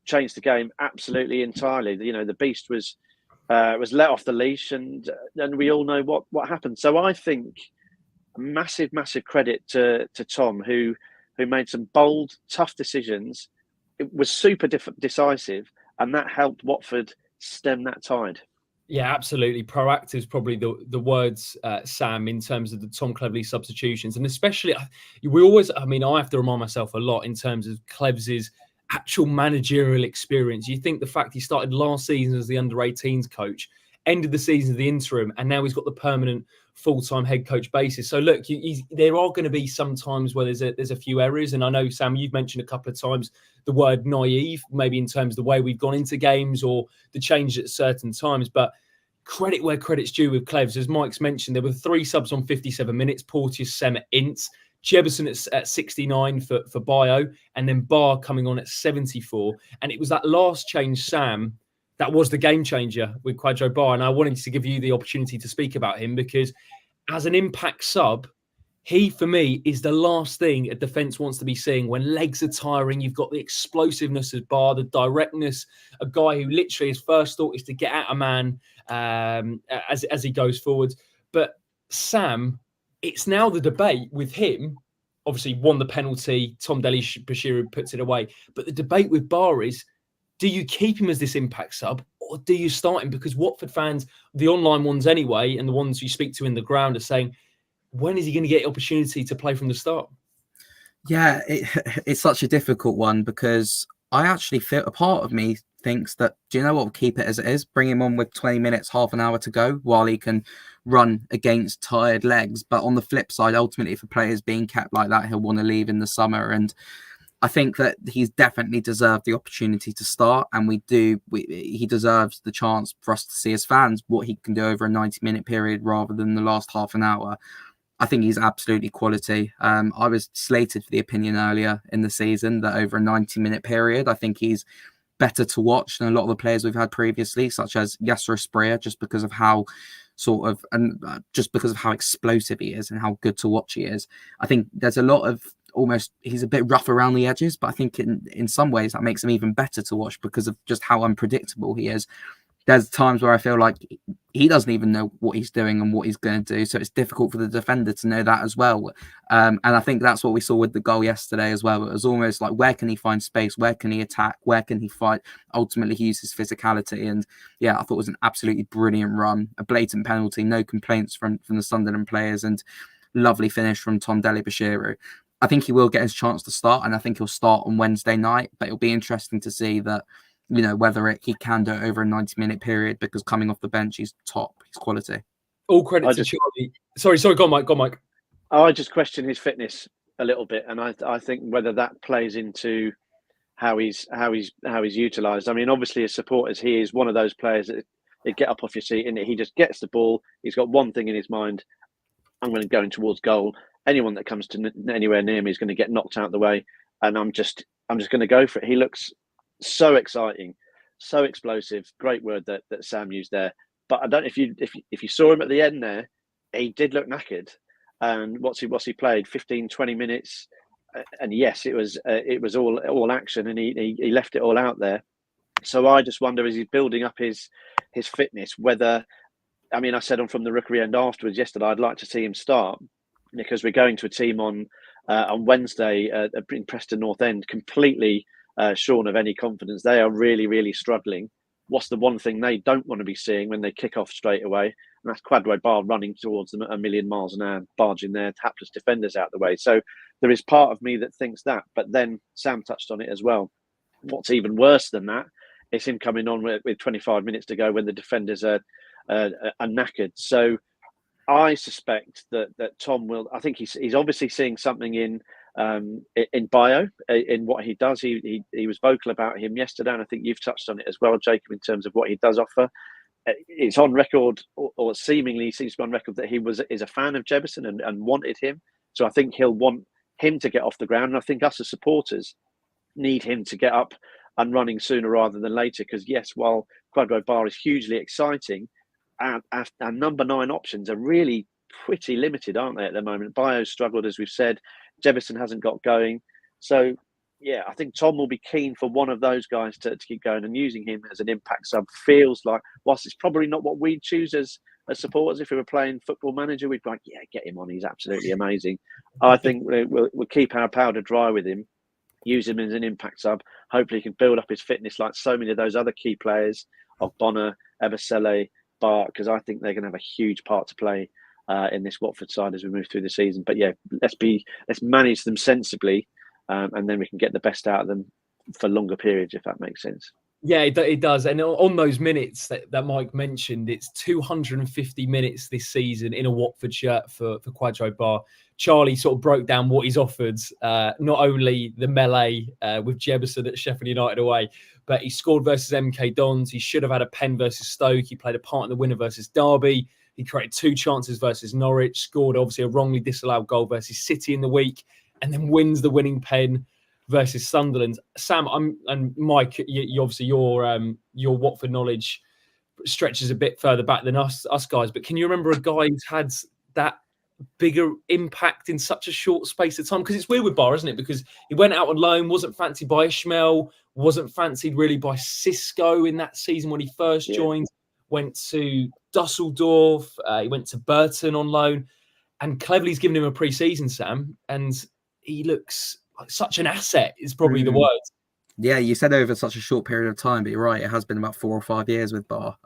changed the game absolutely entirely. The beast was let off the leash, and we all know what happened. So I think massive credit to Tom, who made some bold, tough decisions. It was super decisive, and that helped Watford stem that tide. Yeah, absolutely. Proactive is probably the words, Sam, in terms of the Tom Cleverley substitutions. And especially, I have to remind myself a lot in terms of Clevs' actual managerial experience. You think the fact he started last season as the under-18s coach, ended the season as the interim, and now he's got the permanent full-time head coach basis. So look, there are going to be some times where there's a few errors. And I know, Sam, you've mentioned a couple of times the word naive, maybe in terms of the way we've gone into games or the change at certain times. But credit where credit's due with Clevs. As Mike's mentioned, there were 3 subs on 57 minutes, Porteous, Sem at Ince, Jebison at 69 for Baah, and then Baah coming on at 74. And it was that last change, Sam, that was the game changer with Quadro Baah. And I wanted to give you the opportunity to speak about him, because as an impact sub, He, for me, is the last thing a defence wants to be seeing when legs are tiring. You've got the explosiveness of Baah, the directness, a guy who literally his first thought is to get at a man as he goes forward. But Sam, it's now the debate with him. Obviously, won the penalty. Tom Dele-Bashiru puts it away. But the debate with Baah is, do you keep him as this impact sub or do you start him? Because Watford fans, the online ones anyway, and the ones you speak to in the ground are saying, when is he going to get the opportunity to play from the start? Yeah, it's such a difficult one because I actually feel a part of me thinks that, do you know what, we'll keep it as it is, bring him on with 20 minutes, half an hour to go while he can run against tired legs. But on the flip side, ultimately, if a player is being kept like that, he'll want to leave in the summer. And I think that he's definitely deserved the opportunity to start, and he deserves the chance for us to see as fans what he can do over a 90-minute period rather than the last half an hour. I think he's absolutely quality. I was slated for the opinion earlier in the season that over a 90-minute period, I think he's better to watch than a lot of the players we've had previously, such as Yasser Asprilla, just because of how explosive he is and how good to watch he is. I think there's a lot of he's a bit rough around the edges, but I think in some ways that makes him even better to watch because of just how unpredictable he is. There's times where I feel like he doesn't even know what he's doing and what he's going to do. So it's difficult for the defender to know that as well. And I think that's what we saw with the goal yesterday as well. It was almost like, where can he find space? Where can he attack? Where can he fight? Ultimately, he uses physicality. And yeah, I thought it was an absolutely brilliant run, a blatant penalty, no complaints from the Sunderland players, and lovely finish from Tom Dele-Bashiru. I think he will get his chance to start, and I think he'll start on Wednesday night. But it'll be interesting to see that, whether he can do it over a 90-minute period, because coming off the bench, he's top. He's quality. All credit to Charlie. Sorry, go on, Mike. I just question his fitness a little bit, and I think whether that plays into how he's utilised. I mean, obviously, as supporters, he is one of those players that get up off your seat, and he just gets the ball. He's got one thing in his mind: I'm going to go in towards goal. Anyone that comes to anywhere near me is going to get knocked out of the way, and I'm just going to go for it. He looks so exciting, so explosive. Great word that Sam used there. But I don't if you saw him at the end there, he did look knackered. And what's he played? 15, 20 minutes. And yes, it was all action, and he left it all out there. So I just wonder, as he's building up his fitness, whether, I mean, I said from the Rookery end afterwards yesterday, I'd like to see him start, because we're going to a team on Wednesday in Preston North End, completely shorn of any confidence. They are really, really struggling. What's the one thing they don't want to be seeing when they kick off straight away? And that's Kwadwo Baah running towards them at 1,000,000 miles an hour, barging their hapless defenders out the way. So there is part of me that thinks that. But then Sam touched on it as well. What's even worse than that is him coming on with 25 minutes to go when the defenders are knackered. So I suspect that Tom will. I think he's obviously seeing something in Baah, in what he does. He was vocal about him yesterday, and I think you've touched on it as well, Jacob, in terms of what he does offer. It's on record, or seemingly seems to be on record, that he is a fan of Jebbison and wanted him. So I think he'll want him to get off the ground, and I think us as supporters need him to get up and running sooner rather than later. Because yes, while Kwadwo Baah is hugely exciting, our number 9 options are really pretty limited, aren't they, at the moment? Baah's struggled, as we've said. Jebbison hasn't got going. So, yeah, I think Tom will be keen for one of those guys to keep going, and using him as an impact sub feels like, whilst it's probably not what we'd choose as supporters, if we were playing Football Manager, we'd be like, yeah, get him on. He's absolutely amazing. I think we'll keep our powder dry with him, use him as an impact sub. Hopefully he can build up his fitness like so many of those other key players, Ogbonna, Ebosele, Baah, because I think they're going to have a huge part to play in this Watford side as we move through the season. But yeah, let's manage them sensibly, and then we can get the best out of them for longer periods, if that makes sense. Yeah, it does. And on those minutes that Mike mentioned, it's 250 minutes this season in a Watford shirt for Kwadwo Baah. Charlie sort of broke down what he's offered, not only the melee with Jebbison at Sheffield United away, but he scored versus MK Dons. He should have had a pen versus Stoke. He played a part in the winner versus Derby. He created 2 chances versus Norwich, scored obviously a wrongly disallowed goal versus City in the week, and then wins the winning pen versus Sunderland. Sam, and Mike, you obviously your Watford knowledge stretches a bit further back than us guys. But can you remember a guy who's had that bigger impact in such a short space of time? Because it's weird with Baah, isn't it? Because he went out on loan, wasn't fancied by Ishmael, wasn't fancied really by Cisco in that season when he first joined, went to Dusseldorf, he went to Burton on loan, and Cleverley's given him a pre-season, Sam, and he looks like such an asset is probably the word. Yeah, you said over such a short period of time, but you're right, it has been about 4 or 5 years with Baah.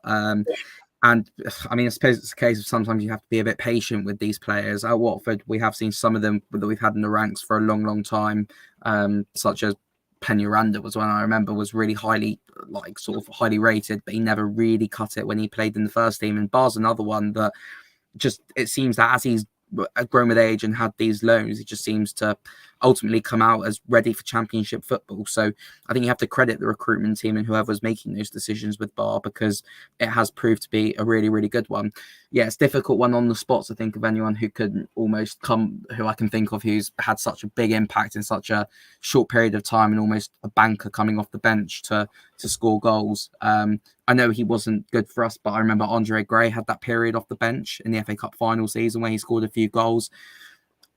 And I mean, I suppose it's a case of sometimes you have to be a bit patient with these players. At Watford, we have seen some of them that we've had in the ranks for a long, long time, such as Peñaranda was one I remember was really highly rated, but he never really cut it when he played in the first team. And Baah's another one that just, it seems that as he's grown with age and had these loans, he just seems to ultimately come out as ready for championship football. So I think you have to credit the recruitment team and whoever's making those decisions with Baah, because it has proved to be a really, really good one. Yeah, it's a difficult one on the spot to think of anyone who could almost come, who I can think of who's had such a big impact in such a short period of time and almost a banker coming off the bench to score goals. I know he wasn't good for us, but I remember Andre Gray had that period off the bench in the FA Cup final season where he scored a few goals.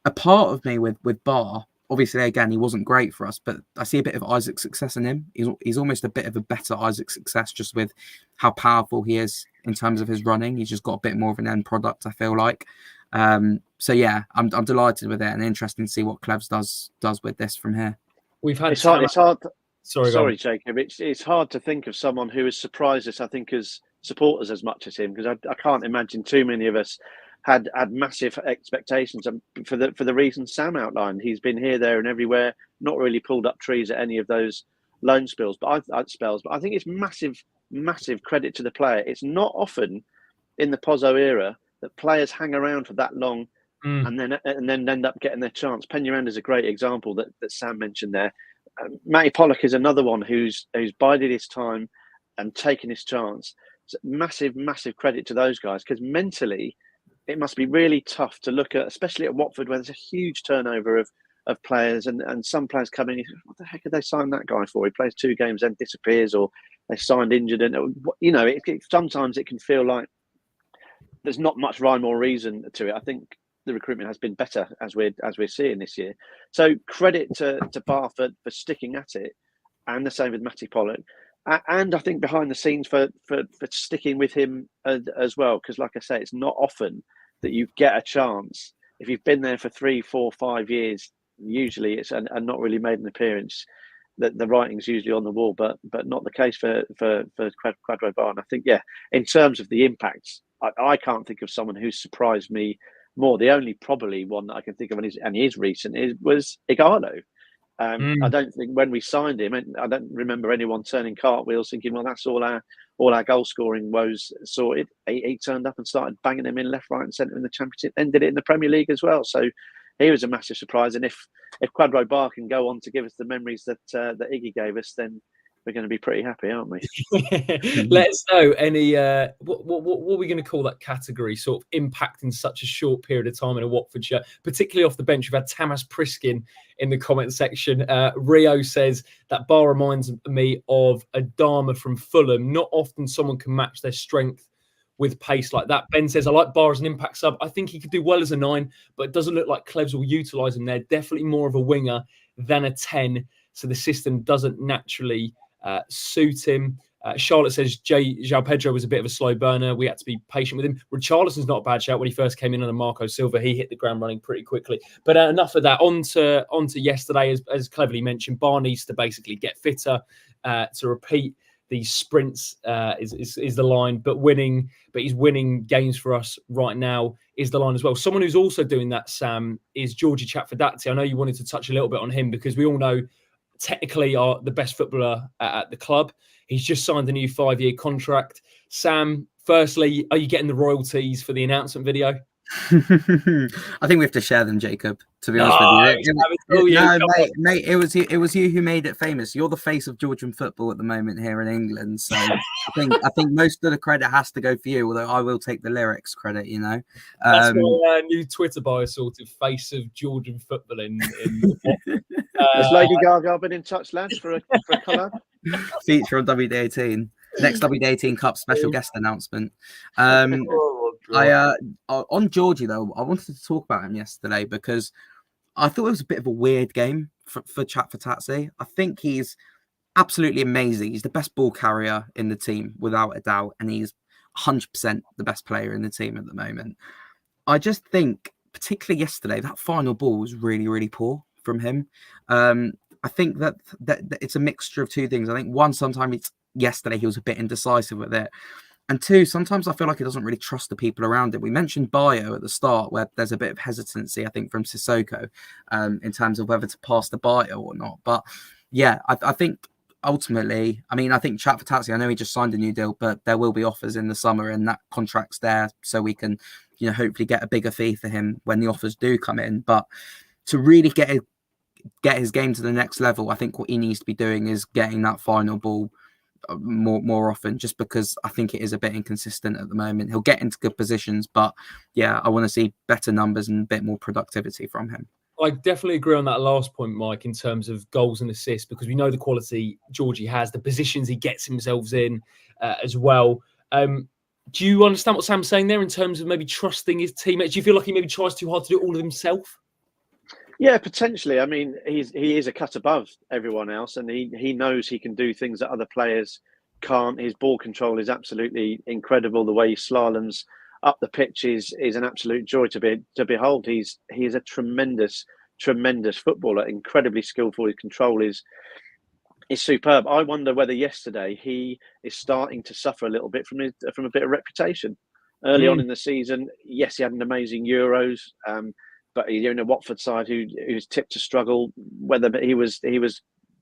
A part of me with Baah, obviously, again, he wasn't great for us, but I see a bit of Isaac's success in him. He's almost a bit of a better Isaac's success just with how powerful he is in terms of his running. He's just got a bit more of an end product, I feel like. So, yeah, I'm delighted with it and interesting to see what Clevs does with this from here. We've had it's hard. Sorry, Jacob. It's hard to think of someone who has surprised us, I think, as supporters as much as him, because I can't imagine too many of us had massive expectations for the reasons Sam outlined. He's been here, there, and everywhere, not really pulled up trees at any of those loan spells. But I think it's massive credit to the player. It's not often in the Pozzo era that players hang around for that long and then end up getting their chance. Peñaranda is a great example that Sam mentioned there. Matty Pollock is another one who's bided his time and taken his chance. So massive credit to those guys, because mentally it must be really tough to look at, especially at Watford, where there's a huge turnover of players, and some players come in, what the heck did they sign that guy for? He plays 2 games then disappears, or they signed injured, and sometimes it can feel like there's not much rhyme or reason to it. I think the recruitment has been better as we're seeing this year. So credit to Baah for sticking at it, and the same with Matty Pollock, and I think behind the scenes for sticking with him as well. Because like I say, it's not often that you get a chance if you've been there for 3, 4, 5 years. Usually it's and not really made an appearance. That the writing's usually on the wall, but not the case for Kwadwo Baah. And I think in terms of the impacts, I can't think of someone who's surprised me more. The only probably one that I can think of, and he is recent, was Ogbonna. I don't think when we signed him, I don't remember anyone turning cartwheels thinking, well, that's all our goal scoring woes sorted. He turned up and started banging them in left, right, and centre in the Championship. Then did it in the Premier League as well. So he was a massive surprise. And if Kwadwo Baah can go on to give us the memories that Iggy gave us, then we're going to be pretty happy, aren't we? Let us know any what are we going to call that category? Sort of impact in such a short period of time in a Watford shirt, particularly off the bench. We've had Tamas Priskin in the comment section. Rio says that Baah reminds me of Adama from Fulham. Not often someone can match their strength with pace like that. Ben says, I like Baah as an impact sub. I think he could do well as a 9, but it doesn't look like Clevs will utilise him there. Definitely more of a winger than a 10. So the system doesn't naturally suit him. Charlotte says João Pedro was a bit of a slow burner. We had to be patient with him. Richarlison's not a bad shout. When he first came in under Marco Silva, he hit the ground running pretty quickly. But enough of that. On to yesterday, as cleverly mentioned, Baah needs to basically get fitter to repeat these sprints is the line, but he's winning games for us right now is the line as well. Someone who's also doing that, Sam, is Georgie Chakvetadze. I know you wanted to touch a little bit on him because we all know technically are the best footballer at the club. He's just signed a new 5-year contract. Sam, firstly, are you getting the royalties for the announcement video? I think we have to share them, Jacob, to be honest with you. Mate, it was you who made it famous. You're the face of Georgian football at the moment here in England. So I think most of the credit has to go for you, although I will take the lyrics credit, That's my new Twitter bio, sort of face of Georgian football in Has Lady Gaga been in touch, lads, for a collab? Feature on WD18. Next WD18 Cup special guest announcement. Oh On Georgie though, I wanted to talk about him yesterday because I thought it was a bit of a weird game for Chakvetadze. I think he's absolutely amazing. He's the best ball carrier in the team without a doubt, and he's 100% the best player in the team at the moment. I just think, particularly yesterday, that final ball was really, really poor from him. I think that it's a mixture of two things. I think one, sometimes yesterday he was a bit indecisive with it. And two, sometimes I feel like he doesn't really trust the people around him. We mentioned Baah at the start, where there's a bit of hesitancy, I think, from Sissoko in terms of whether to pass the Baah or not. But yeah, I think ultimately, I think Chakvetadze, I know he just signed a new deal, but there will be offers in the summer and that contract's there so we can, hopefully get a bigger fee for him when the offers do come in. But to really get his game to the next level, I think what he needs to be doing is getting that final ball more often, just because I think it is a bit inconsistent at the moment. He'll get into good positions, but yeah, I want to see better numbers and a bit more productivity from him. I definitely agree on that last point, Mike, in terms of goals and assists, because we know the quality Georgie has, the positions he gets himself in as well. Do you understand what Sam's saying there in terms of maybe trusting his teammates? Do you feel like he maybe tries too hard to do it all of himself? Yeah, potentially. He is a cut above everyone else, and he knows he can do things that other players can't. His ball control is absolutely incredible. The way he slaloms up the pitch is an absolute joy to behold. He is a tremendous footballer, incredibly skillful. His control is superb. I wonder whether yesterday he is starting to suffer a little bit from a bit of reputation. Early on in the season, yes, he had an amazing Euros. But you're in a Watford side who's tipped to struggle, whether he was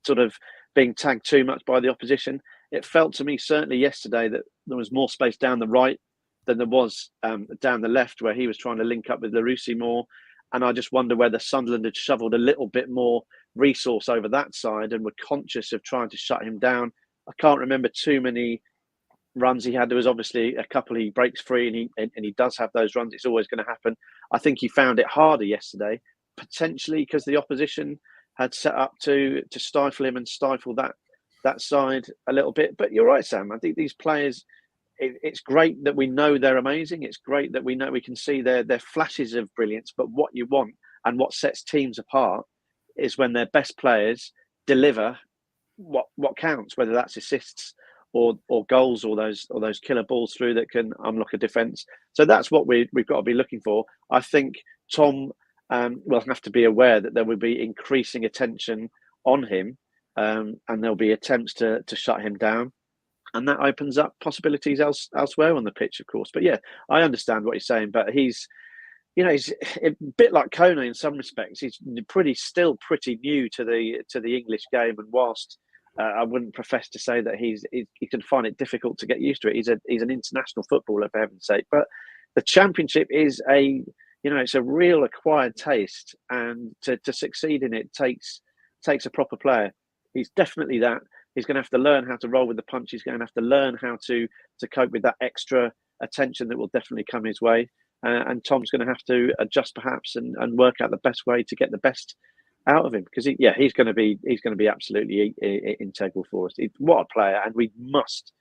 sort of being tagged too much by the opposition. It felt to me certainly yesterday that there was more space down the right than there was down the left, where he was trying to link up with Larousse more. And I just wonder whether Sunderland had shoveled a little bit more resource over that side and were conscious of trying to shut him down. I can't remember too many runs he had. There was obviously a couple he breaks free, and he does have those runs. It's always going to happen. I think he found it harder yesterday, potentially because the opposition had set up to stifle him and stifle that side a little bit. But you're right, Sam. I think these players, it's great that we know they're amazing. It's great that we know we can see their flashes of brilliance. But what you want and what sets teams apart is when their best players deliver what counts, whether that's assists or goals, or those killer balls through that can unlock a defence. So that's what we've got to be looking for. I think Tom will have to be aware that there will be increasing attention on him, and there'll be attempts to shut him down, and that opens up possibilities elsewhere on the pitch, of course. But yeah, I understand what he's saying, but he's a bit like Kone in some respects. He's still pretty new to the English game, and whilst I wouldn't profess to say that he can find it difficult to get used to it. He's an international footballer, for heaven's sake. But the Championship is it's a real acquired taste, and to succeed in it takes a proper player. He's definitely that. He's going to have to learn how to roll with the punch. He's going to have to learn how to cope with that extra attention that will definitely come his way. And Tom's going to have to adjust perhaps and work out the best way to get the best out of him, because he's going to be absolutely integral for us. What a player, and we must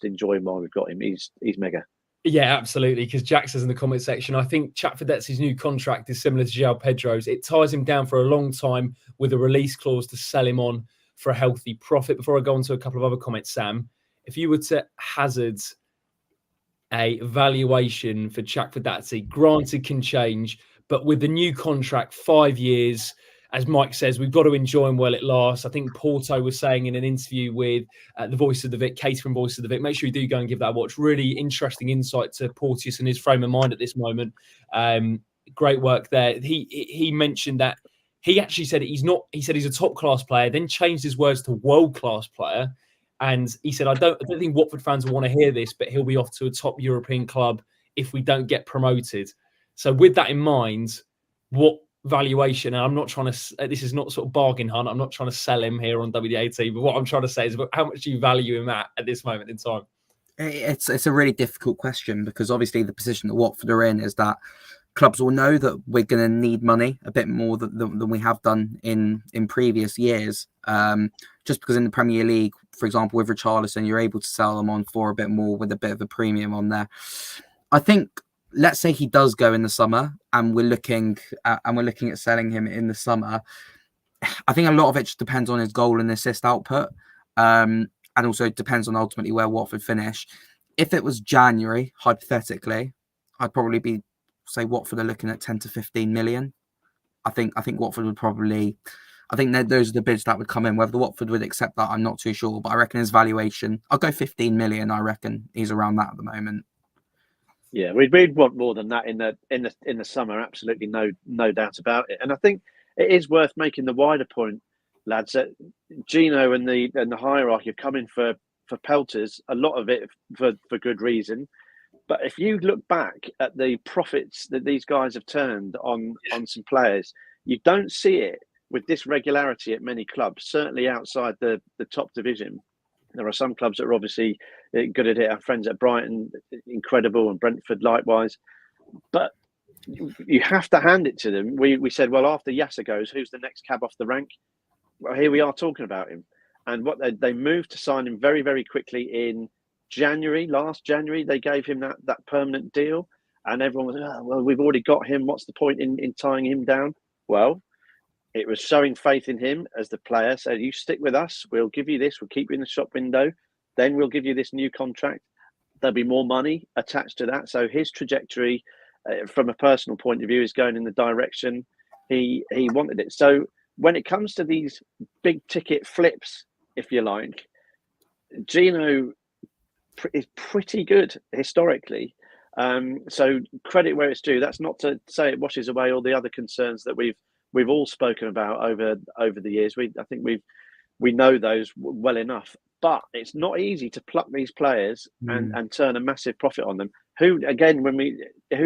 enjoy him while we've got him. He's mega. Yeah, absolutely. Because Jack says in the comment section, I think Chakvetadze's new contract is similar to João Pedro's. It ties him down for a long time with a release clause to sell him on for a healthy profit. Before I go on to a couple of other comments, Sam, if you were to hazard a valuation for Chakvetadze, granted can change, but with the new contract, 5 years, as Mike says, we've got to enjoy him while it lasts. I think Porto was saying in an interview with the Voice of the Vic, Kate from Voice of the Vic, make sure you do go and give that a watch. Really interesting insight to Porteous and his frame of mind at this moment. Great work there. He mentioned that he actually said he said he's a top class player, then changed his words to world class player. And he said, I don't think Watford fans will want to hear this, but he'll be off to a top European club if we don't get promoted. So with that in mind, what valuation, and I'm not trying to, this is not sort of bargain hunt, I'm not trying to sell him here on WDAT, but what I'm trying to say is how much do you value him at this moment in time? It's a really difficult question, because obviously the position that Watford are in is that clubs will know that we're going to need money a bit more than we have done in previous years. Just because in the Premier League, for example, with Richarlison, you're able to sell them on for a bit more with a bit of a premium on there. I think, let's say he does go in the summer, and we're looking at selling him in the summer. I think a lot of it just depends on his goal and assist output, and also depends on ultimately where Watford finish. If it was January, hypothetically, I'd probably say Watford are looking at 10 to 15 million. I think Watford would probably. I think that those are the bids that would come in. Whether the Watford would accept that, I'm not too sure. But I reckon his valuation, I'll go 15 million. I reckon he's around that at the moment. Yeah, we'd want more than that in the summer. Absolutely, no doubt about it. And I think it is worth making the wider point, lads, that Gino and the hierarchy have come in for pelters. A lot of it for good reason. But if you look back at the profits that these guys have turned on some players, you don't see it with this regularity at many clubs, certainly outside the top division. There are some clubs that are obviously good at it. Our friends at Brighton, incredible, and Brentford likewise. But you have to hand it to them. We said, well, after Yasser goes, who's the next cab off the rank? Well, here we are talking about him. And what they moved to sign him very, very quickly in last January. They gave him that permanent deal. And everyone was, oh, well, we've already got him. What's the point in tying him down? Well, it was showing faith in him as the player. So you stick with us. We'll give you this. We'll keep you in the shop window. Then we'll give you this new contract. There'll be more money attached to that. So his trajectory, from a personal point of view, is going in the direction he wanted it. So when it comes to these big ticket flips, if you like, Gino is pretty good historically. So credit where it's due. That's not to say it washes away all the other concerns that we've all spoken about over the years. I think we know those well enough, but it's not easy to pluck these players and turn a massive profit on them. Who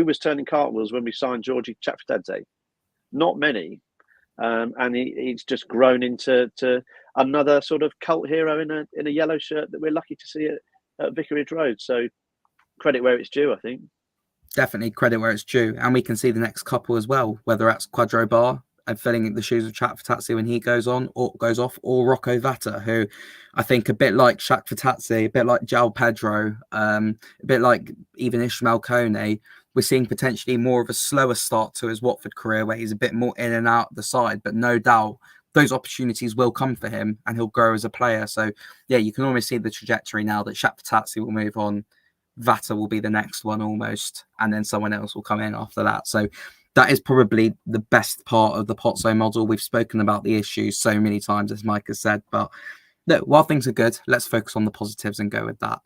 was turning cartwheels when we signed Georgie Chakvetadze? Not many, and he's just grown into another sort of cult hero in a yellow shirt that we're lucky to see at Vicarage Road. So credit where it's due, I think. Definitely credit where it's due, and we can see the next couple as well, whether that's Quadro Baah and filling the shoes of Chakvetadze when he goes off, or Rocco Vata, who I think a bit like Chakvetadze, a bit like João Pedro, a bit like even Ismael Kone, we're seeing potentially more of a slower start to his Watford career where he's a bit more in and out the side, but no doubt those opportunities will come for him and he'll grow as a player. So yeah, you can almost see the trajectory now that Chakvetadze will move on, Vata will be the next one almost, and then someone else will come in after that. So that is probably the best part of the Pozzo model. We've spoken about the issues so many times, as Mike has said, but look, while things are good, let's focus on the positives and go with that.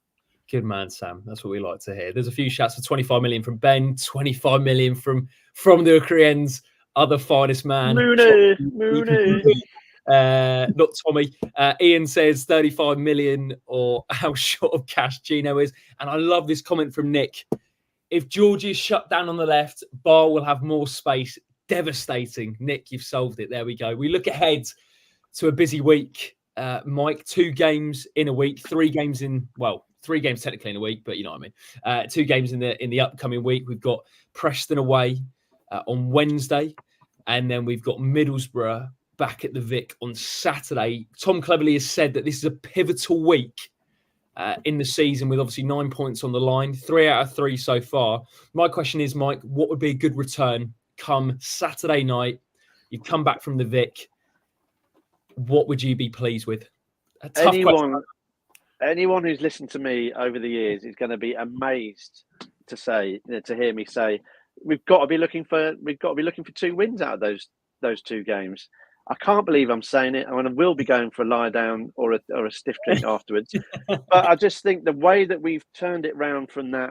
Good man, Sam. That's what we like to hear. There's a few shouts for 25 million from Ben, 25 million from the Ukrainians, other finest man. Mooney. Not Tommy. Ian says 35 million, or how short of cash Gino is. And I love this comment from Nick. If Georgie is shut down on the left, Baah will have more space. Devastating. Nick, you've solved it. There we go. We look ahead to a busy week. Mike, 2 games in a week, 3 games technically in a week, but you know what I mean. 2 games in the upcoming week. We've got Preston away on Wednesday, and then we've got Middlesbrough back at the Vic on Saturday. Tom Cleverley has said that this is a pivotal week in the season, with obviously 9 points on the line, 3 out of 3 so far. My question is, Mike, what would be a good return come Saturday night? You've come back from the Vic. What would you be pleased with? A tough question. Anyone who's listened to me over the years is going to be amazed to hear me say we've got to be looking for 2 wins out of those 2 games. I can't believe I'm saying it. I mean, I will be going for a lie down or a stiff drink afterwards. But I just think the way that we've turned it round from that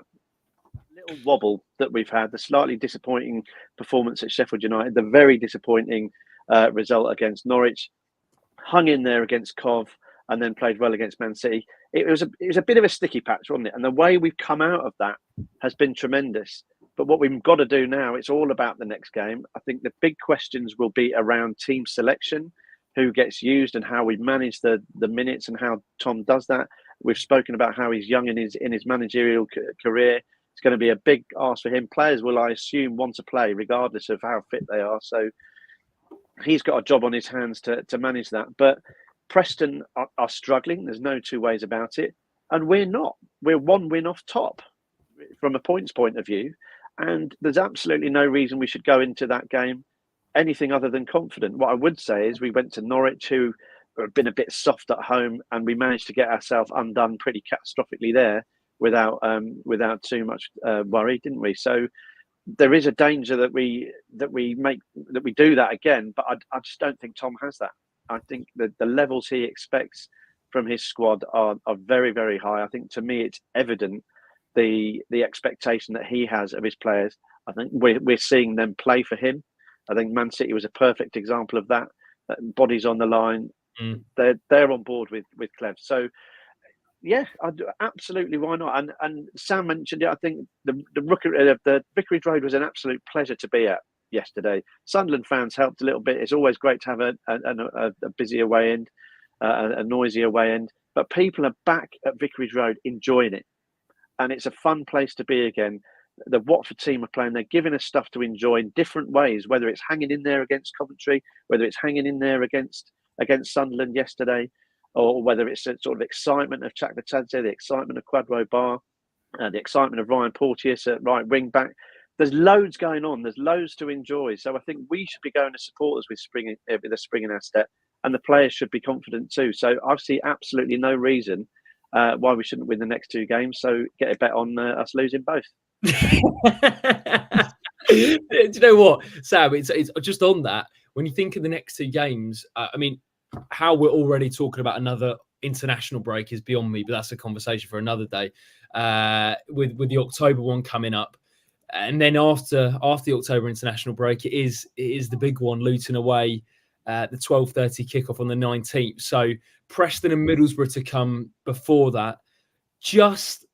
little wobble that we've had, the slightly disappointing performance at Sheffield United, the very disappointing result against Norwich, hung in there against Cov, and then played well against Man City. It was a bit of a sticky patch, wasn't it? And the way we've come out of that has been tremendous. But what we've got to do now, it's all about the next game. I think the big questions will be around team selection, who gets used and how we manage the minutes and how Tom does that. We've spoken about how he's young in his managerial career. It's going to be a big ask for him. Players will, I assume, want to play regardless of how fit they are. So he's got a job on his hands to manage that. But Preston are struggling. There's no 2 ways about it. And we're not. We're 1 win off top. from a points point of view. And there's absolutely no reason we should go into that game anything other than confident. What I would say is we went to Norwich, who have been a bit soft at home, and we managed to get ourselves undone pretty catastrophically there without too much worry, didn't we? So there is a danger that we do that again, but I just don't think Tom has that. I think that the levels he expects from his squad are very, very high. I think, to me, it's evident the expectation that he has of his players. I think we're seeing them play for him. I think Man City was a perfect example of that. Bodies on the line, they're on board with Clev. So yeah, absolutely, why not? And Sam mentioned it. I think the Vicarage Road was an absolute pleasure to be at yesterday. Sunderland fans helped a little bit. It's always great to have a busy away end, a noisy away end. But people are back at Vicarage Road enjoying it, and it's a fun place to be again. The Watford team are playing. They're giving us stuff to enjoy in different ways, whether it's hanging in there against Coventry, whether it's hanging in there against Sunderland yesterday, or whether it's a sort of excitement of Chakvetadze, the excitement of Baah, the excitement of Ryan Porteous at right wing back. There's loads going on. There's loads to enjoy. So I think we should be going to supporters with the spring in our step, and the players should be confident too. So I see absolutely no reason why we shouldn't win the next two games. So get a bet on us losing both. Do you know what, Sam? It's just on that. When you think of the next two games, I mean, how we're already talking about another international break is beyond me, but that's a conversation for another day. With the October one coming up, and then after the October international break, it is the big one, Luton away, the 12:30 kickoff on the 19th. So Preston and Middlesbrough to come before that. Just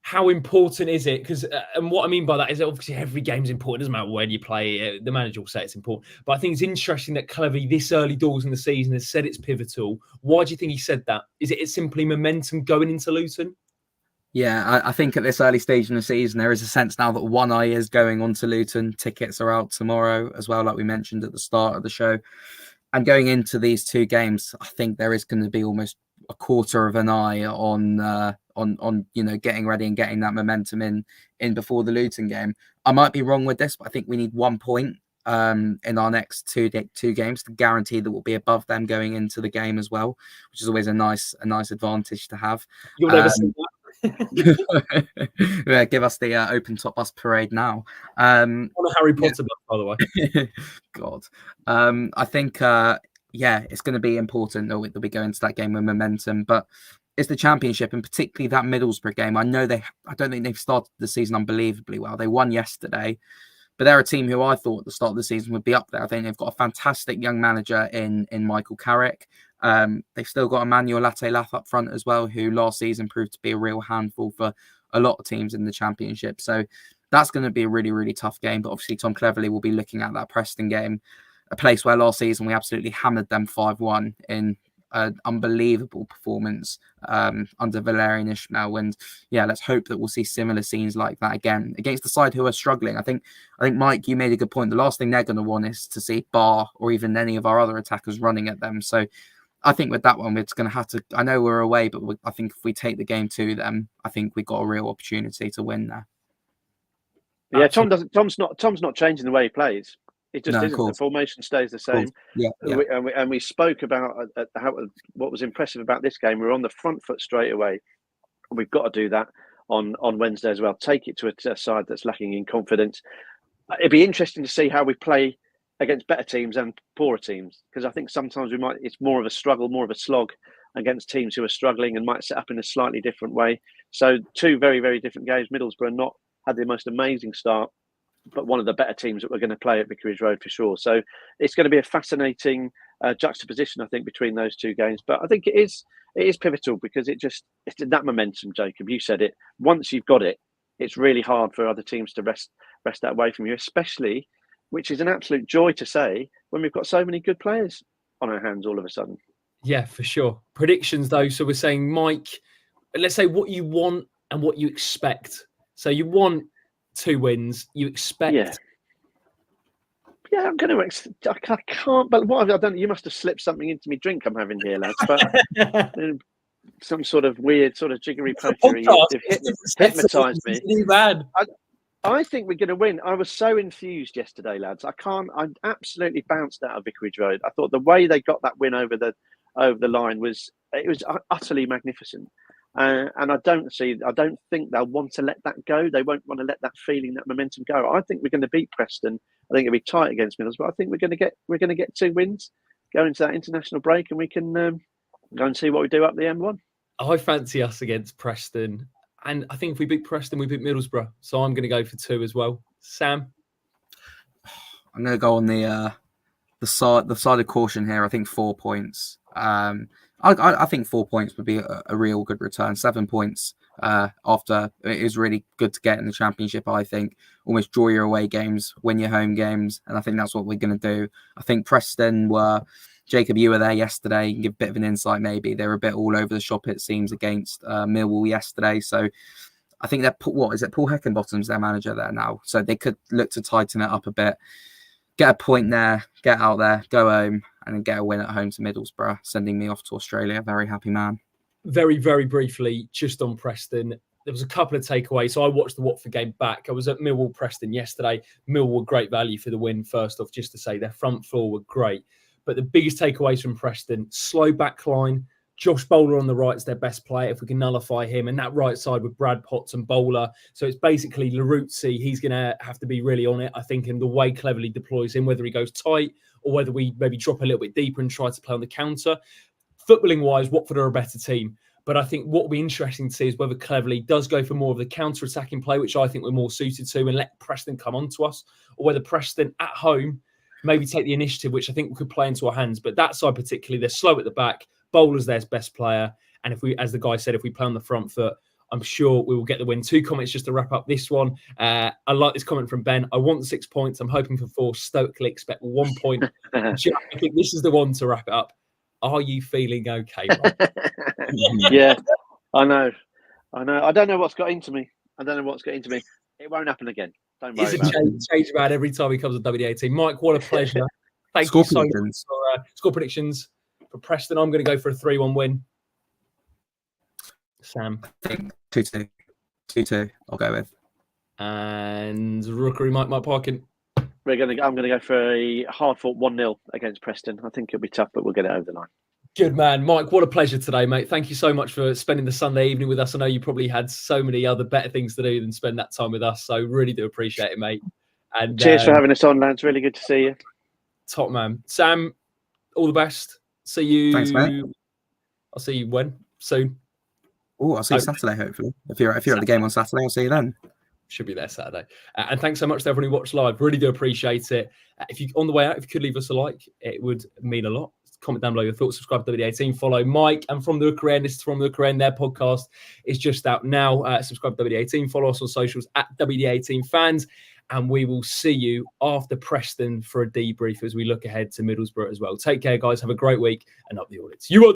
how important is it? Because and what I mean by that is that obviously every game's important. It doesn't matter when you play. The manager will say it's important. But I think it's interesting that Clevey, this early doors in the season, has said it's pivotal. Why do you think he said that? Is it simply momentum going into Luton? Yeah, I think at this early stage in the season, there is a sense now that one eye is going on to Luton. Tickets are out tomorrow as well, like we mentioned at the start of the show. And going into these two games, I think there is going to be almost a quarter of an eye on getting ready and getting that momentum in before the Luton game. I might be wrong with this, but I think we need 1 point in our next two games to guarantee that we'll be above them going into the game as well, which is always a nice advantage to have. You'll never see that. Yeah, give us the open top bus parade now. On a Harry Potter bus, by the way. God, I think it's going to be important that we go into that game with momentum, but it's the Championship, and particularly that Middlesbrough game. I don't think they've started the season unbelievably well. They won yesterday, but they're a team who I thought at the start of the season would be up there. I think they've got a fantastic young manager in Michael Carrick. They've still got Emmanuel Latte-Lath up front as well, who last season proved to be a real handful for a lot of teams in the Championship. So that's going to be a really, really tough game. But obviously Tom Cleverley will be looking at that Preston game, a place where last season we absolutely hammered them 5-1 in an unbelievable performance under Valérien Ismaël. And yeah, let's hope that we'll see similar scenes like that again against the side who are struggling. I think Mike, you made a good point. The last thing they're going to want is to see Baah or even any of our other attackers running at them. So I think with that one, it's going to have to. I know we're away, but I think if we take the game to them, I think we've got a real opportunity to win there. Yeah, Tom's not changing the way he plays. It just isn't. The formation stays the same. Yeah. And we spoke about what was impressive about this game. We're on the front foot straight away. We've got to do that on Wednesday as well. Take it to a side that's lacking in confidence. It'd be interesting to see how we play against better teams and poorer teams, because I think sometimes it's more of a struggle, more of a slog against teams who are struggling and might set up in a slightly different way. So two very, very different games. Middlesbrough not had the most amazing start, but one of the better teams that we're going to play at Vicarage Road for sure. So it's going to be a fascinating juxtaposition, I think, between those two games. But I think it is pivotal because it's that momentum, Jacob. You said it. Once you've got it, it's really hard for other teams to wrest that away from you, especially, which is an absolute joy to say, when we've got so many good players on our hands all of a sudden. Yeah, for sure. Predictions, though. So we're saying, Mike, let's say what you want and what you expect. So you want 2 wins. You expect... Yeah, I'm going to... I can't... But what have I done? You must have slipped something into me drink I'm having here, lads. But some sort of weird sort of jiggery pokery. You've hypnotised me. I think we're going to win. I was so enthused yesterday, lads. I absolutely bounced out of Vicarage Road. I thought the way they got that win over the line was utterly magnificent. And I don't think they'll want to let that go. They won't want to let that feeling, that momentum go. I think we're going to beat Preston. I think it'll be tight against Middlesbrough, but I think we're going to get 2 wins, go into that international break, and we can go and see what we do up the M1. I fancy us against Preston. And I think if we beat Preston, we beat Middlesbrough. So I'm going to go for 2 as well. Sam? I'm going to go on the side of caution here. I think 4 points. I think 4 points would be a real good return. 7 points after it is really good to get in the Championship, I think. Almost draw your away games, win your home games. And I think that's what we're going to do. I think Preston were... Jacob, you were there yesterday. You can give a bit of an insight, maybe. They were a bit all over the shop, it seems, against Millwall yesterday. So I think that, Paul Heckingbottom's their manager there now. So they could look to tighten it up a bit, get a point there, get out there, go home, and then get a win at home to Middlesbrough, sending me off to Australia. Very happy man. Very, very briefly, just on Preston, there was a couple of takeaways. So I watched the Watford game back. I was at Millwall Preston yesterday. Millwall were great value for the win, first off, just to say their front four were great. But the biggest takeaways from Preston, slow back line. Josh Bowler on the right is their best player. If we can nullify him, and that right side with Brad Potts and Bowler. So it's basically Laruzzi. He's going to have to be really on it, I think, and the way Cleverly deploys him, whether he goes tight or whether we maybe drop a little bit deeper and try to play on the counter. Footballing-wise, Watford are a better team. But I think what will be interesting to see is whether Cleverly does go for more of the counter-attacking play, which I think we're more suited to, and let Preston come on to us, or whether Preston at home maybe take the initiative, which I think we could play into our hands. But that side particularly, they're slow at the back. Bowler's their best player. And if we, as the guy said, if we play on the front foot, I'm sure we will get the win. 2 comments just to wrap up this one. I like this comment from Ben. I want 6 points. I'm hoping for 4. Stokely expect 1 point. I think this is the one to wrap it up. Are you feeling okay, Mike? Yeah, I know. I don't know what's got into me. It won't happen again. Don't worry about it. Change about every time he comes to WD18. Mike, what a pleasure. Thank you so much for score predictions for Preston. I'm going to go for a 3-1 win. Sam? I think 2-2. 2-2, I'll go with. And Rookery, Mike Parkin? I'm going to go for a hard-fought 1-0 against Preston. I think it'll be tough, but we'll get it over the line. Good man. Mike, what a pleasure today, mate. Thank you so much for spending the Sunday evening with us. I know you probably had so many other better things to do than spend that time with us. So really do appreciate it, mate. And cheers for having us on, lads. Really good to see you. Top man. Sam, all the best. See you. Thanks, mate. I'll see you when? Soon. Oh, I'll see you Saturday, hopefully. If you're at the game on Saturday, I'll see you then. Should be there Saturday. And thanks so much to everyone who watched live. Really do appreciate it. If you on the way out, if you could leave us a like, it would mean a lot. Comment down below your thoughts, subscribe to WD18, follow Mike and From the Hooker End. This is From the Hooker End. Their podcast is just out now. Subscribe to WD18, follow us on socials at WD18 fans, and we will see you after Preston for a debrief as we look ahead to Middlesbrough as well. Take care, guys. Have a great week and up the audits. You are